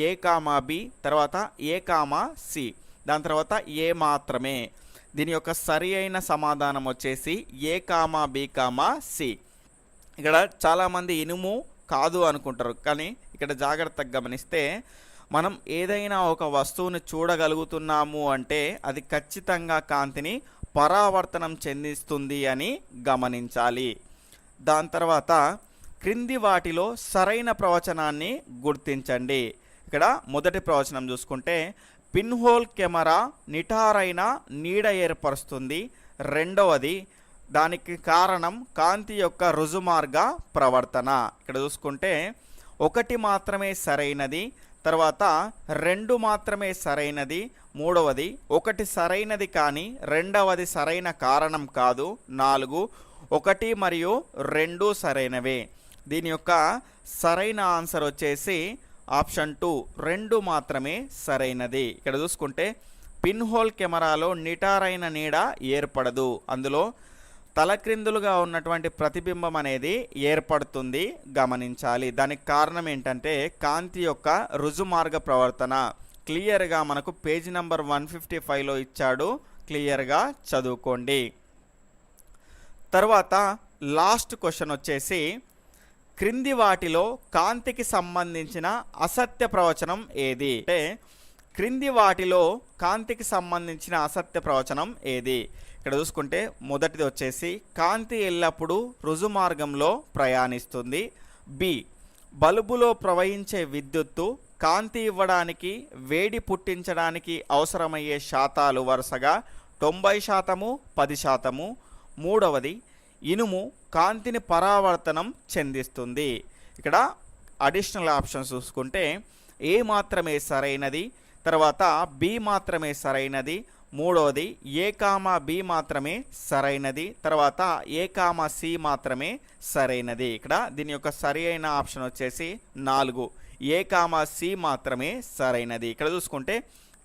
Speaker 1: ఏ కామా బి, తర్వాత ఏ కామా సి, దాని తర్వాత ఏ మాత్రమే. దీని యొక్క సరి అయిన సమాధానం వచ్చేసి ఏ కామా బి కామా సి. ఇక్కడ చాలామంది ఇనుము కాదు అనుకుంటారు, కానీ ఇక్కడ జాగ్రత్తగా గమనిస్తే మనం ఏదైనా ఒక వస్తువుని చూడగలుగుతున్నాము అంటే అది ఖచ్చితంగా కాంతిని పరావర్తనం చెందిస్తుంది అని గమనించాలి. దాని తర్వాత క్రింది వాటిలో సరైన ప్రవచనాన్ని గుర్తించండి. ఇక్కడ మొదటి ప్రవచనం చూసుకుంటే పిన్హోల్ కెమెరా నిటారైన నీడ ఏర్పరుస్తుంది. రెండవది దానికి కారణం కాంతి యొక్క రుజుమార్గ ప్రవర్తన. ఇక్కడ చూసుకుంటే 1 మాత్రమే సరైనది, తర్వాత 2 మాత్రమే సరైనది, మూడవది 1 సరైనది కానీ రెండవది సరైన కారణం కాదు, 4 1 మరియు 2 సరైనవే. దీని యొక్క సరైన ఆన్సర్ వచ్చేసి ఆప్షన్ 2 2 మాత్రమే సరైనది. ఇక్కడ చూసుకుంటే పిన్హోల్ కెమెరాలో నిటారైన నీడ ఏర్పడదు, అందులో తలక్రిందులుగా ఉన్నటువంటి ప్రతిబింబం అనేది ఏర్పడుతుంది, గమనించాలి. దానికి కారణం ఏంటంటే కాంతి యొక్క రుజుమార్గ ప్రవర్తన. క్లియర్గా మనకు పేజీ నెంబర్ 155లో ఇచ్చాడు, క్లియర్గా చదువుకోండి. తర్వాత లాస్ట్ క్వశ్చన్ వచ్చేసి క్రింది వాటిలో కాంతికి సంబంధించిన అసత్య ప్రవచనం ఏది? అంటే క్రింది వాటిలో కాంతికి సంబంధించిన అసత్య ప్రవచనం ఏది? ఇక్కడ చూసుకుంటే మొదటిది వచ్చేసి కాంతి ఎల్లప్పుడూ రుజుమార్గంలో ప్రయాణిస్తుంది. బి బల్బులో ప్రవహించే విద్యుత్తు కాంతి ఇవ్వడానికి వేడి పుట్టించడానికి అవసరమయ్యే శాతాలు వరుసగా 90%, 10%. మూడవది ఇనుము కాంతిని పరావర్తనం చెందిస్తుంది. ఇక్కడ అడిషనల్ ఆప్షన్స్ చూసుకుంటే ఏ మాత్రమే సరైనది, తర్వాత బి మాత్రమే సరైనది, మూడవది ఏ కామా బి మాత్రమే సరైనది, తర్వాత ఏ కామా సి మాత్రమే సరైనది. ఇక్కడ దీని యొక్క సరి అయిన ఆప్షన్ వచ్చేసి 4, ఏ కామా సి మాత్రమే సరైనది. ఇక్కడ చూసుకుంటే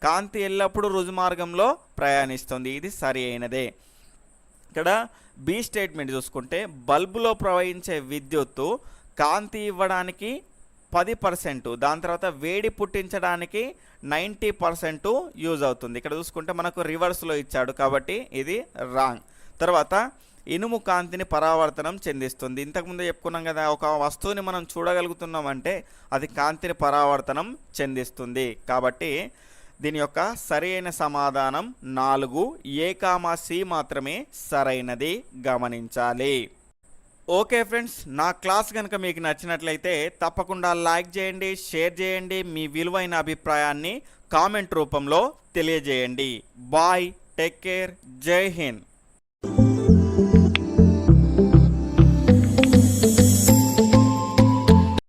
Speaker 1: కాంతి ఎల్లప్పుడూ రుజుమార్గంలో ప్రయాణిస్తుంది, ఇది సరి అయినదే. ఇక్కడ బి స్టేట్మెంట్ చూసుకుంటే బల్బులో ప్రవహించే విద్యుత్తు కాంతి ఇవ్వడానికి 10%, దాని తర్వాత వేడి పుట్టించడానికి 90% యూజ్ అవుతుంది. ఇక్కడ చూసుకుంటే మనకు రివర్స్లో ఇచ్చాడు కాబట్టి ఇది రాంగ్. తర్వాత ఇనుము కాంతిని పరావర్తనం చెందిస్తుంది. ఇంతకుముందే చెప్పుకున్నాం కదా, ఒక వస్తువుని మనం చూడగలుగుతున్నామంటే అది కాంతిని పరావర్తనం చెందిస్తుంది. కాబట్టి దీని యొక్క సరైన సమాధానం 4, ఏ కామా సి మాత్రమే సరైనది, గమనించాలి. ఓకే ఫ్రెండ్స్, నా క్లాస్ కనుక మీకు నచ్చినట్లయితే తప్పకుండా లైక్ చేయండి, షేర్ చేయండి, మీ విలువైన అభిప్రాయాన్ని కామెంట్ రూపంలో తెలియజేయండి. బాయ్, టేక్ కేర్, జై హింద్.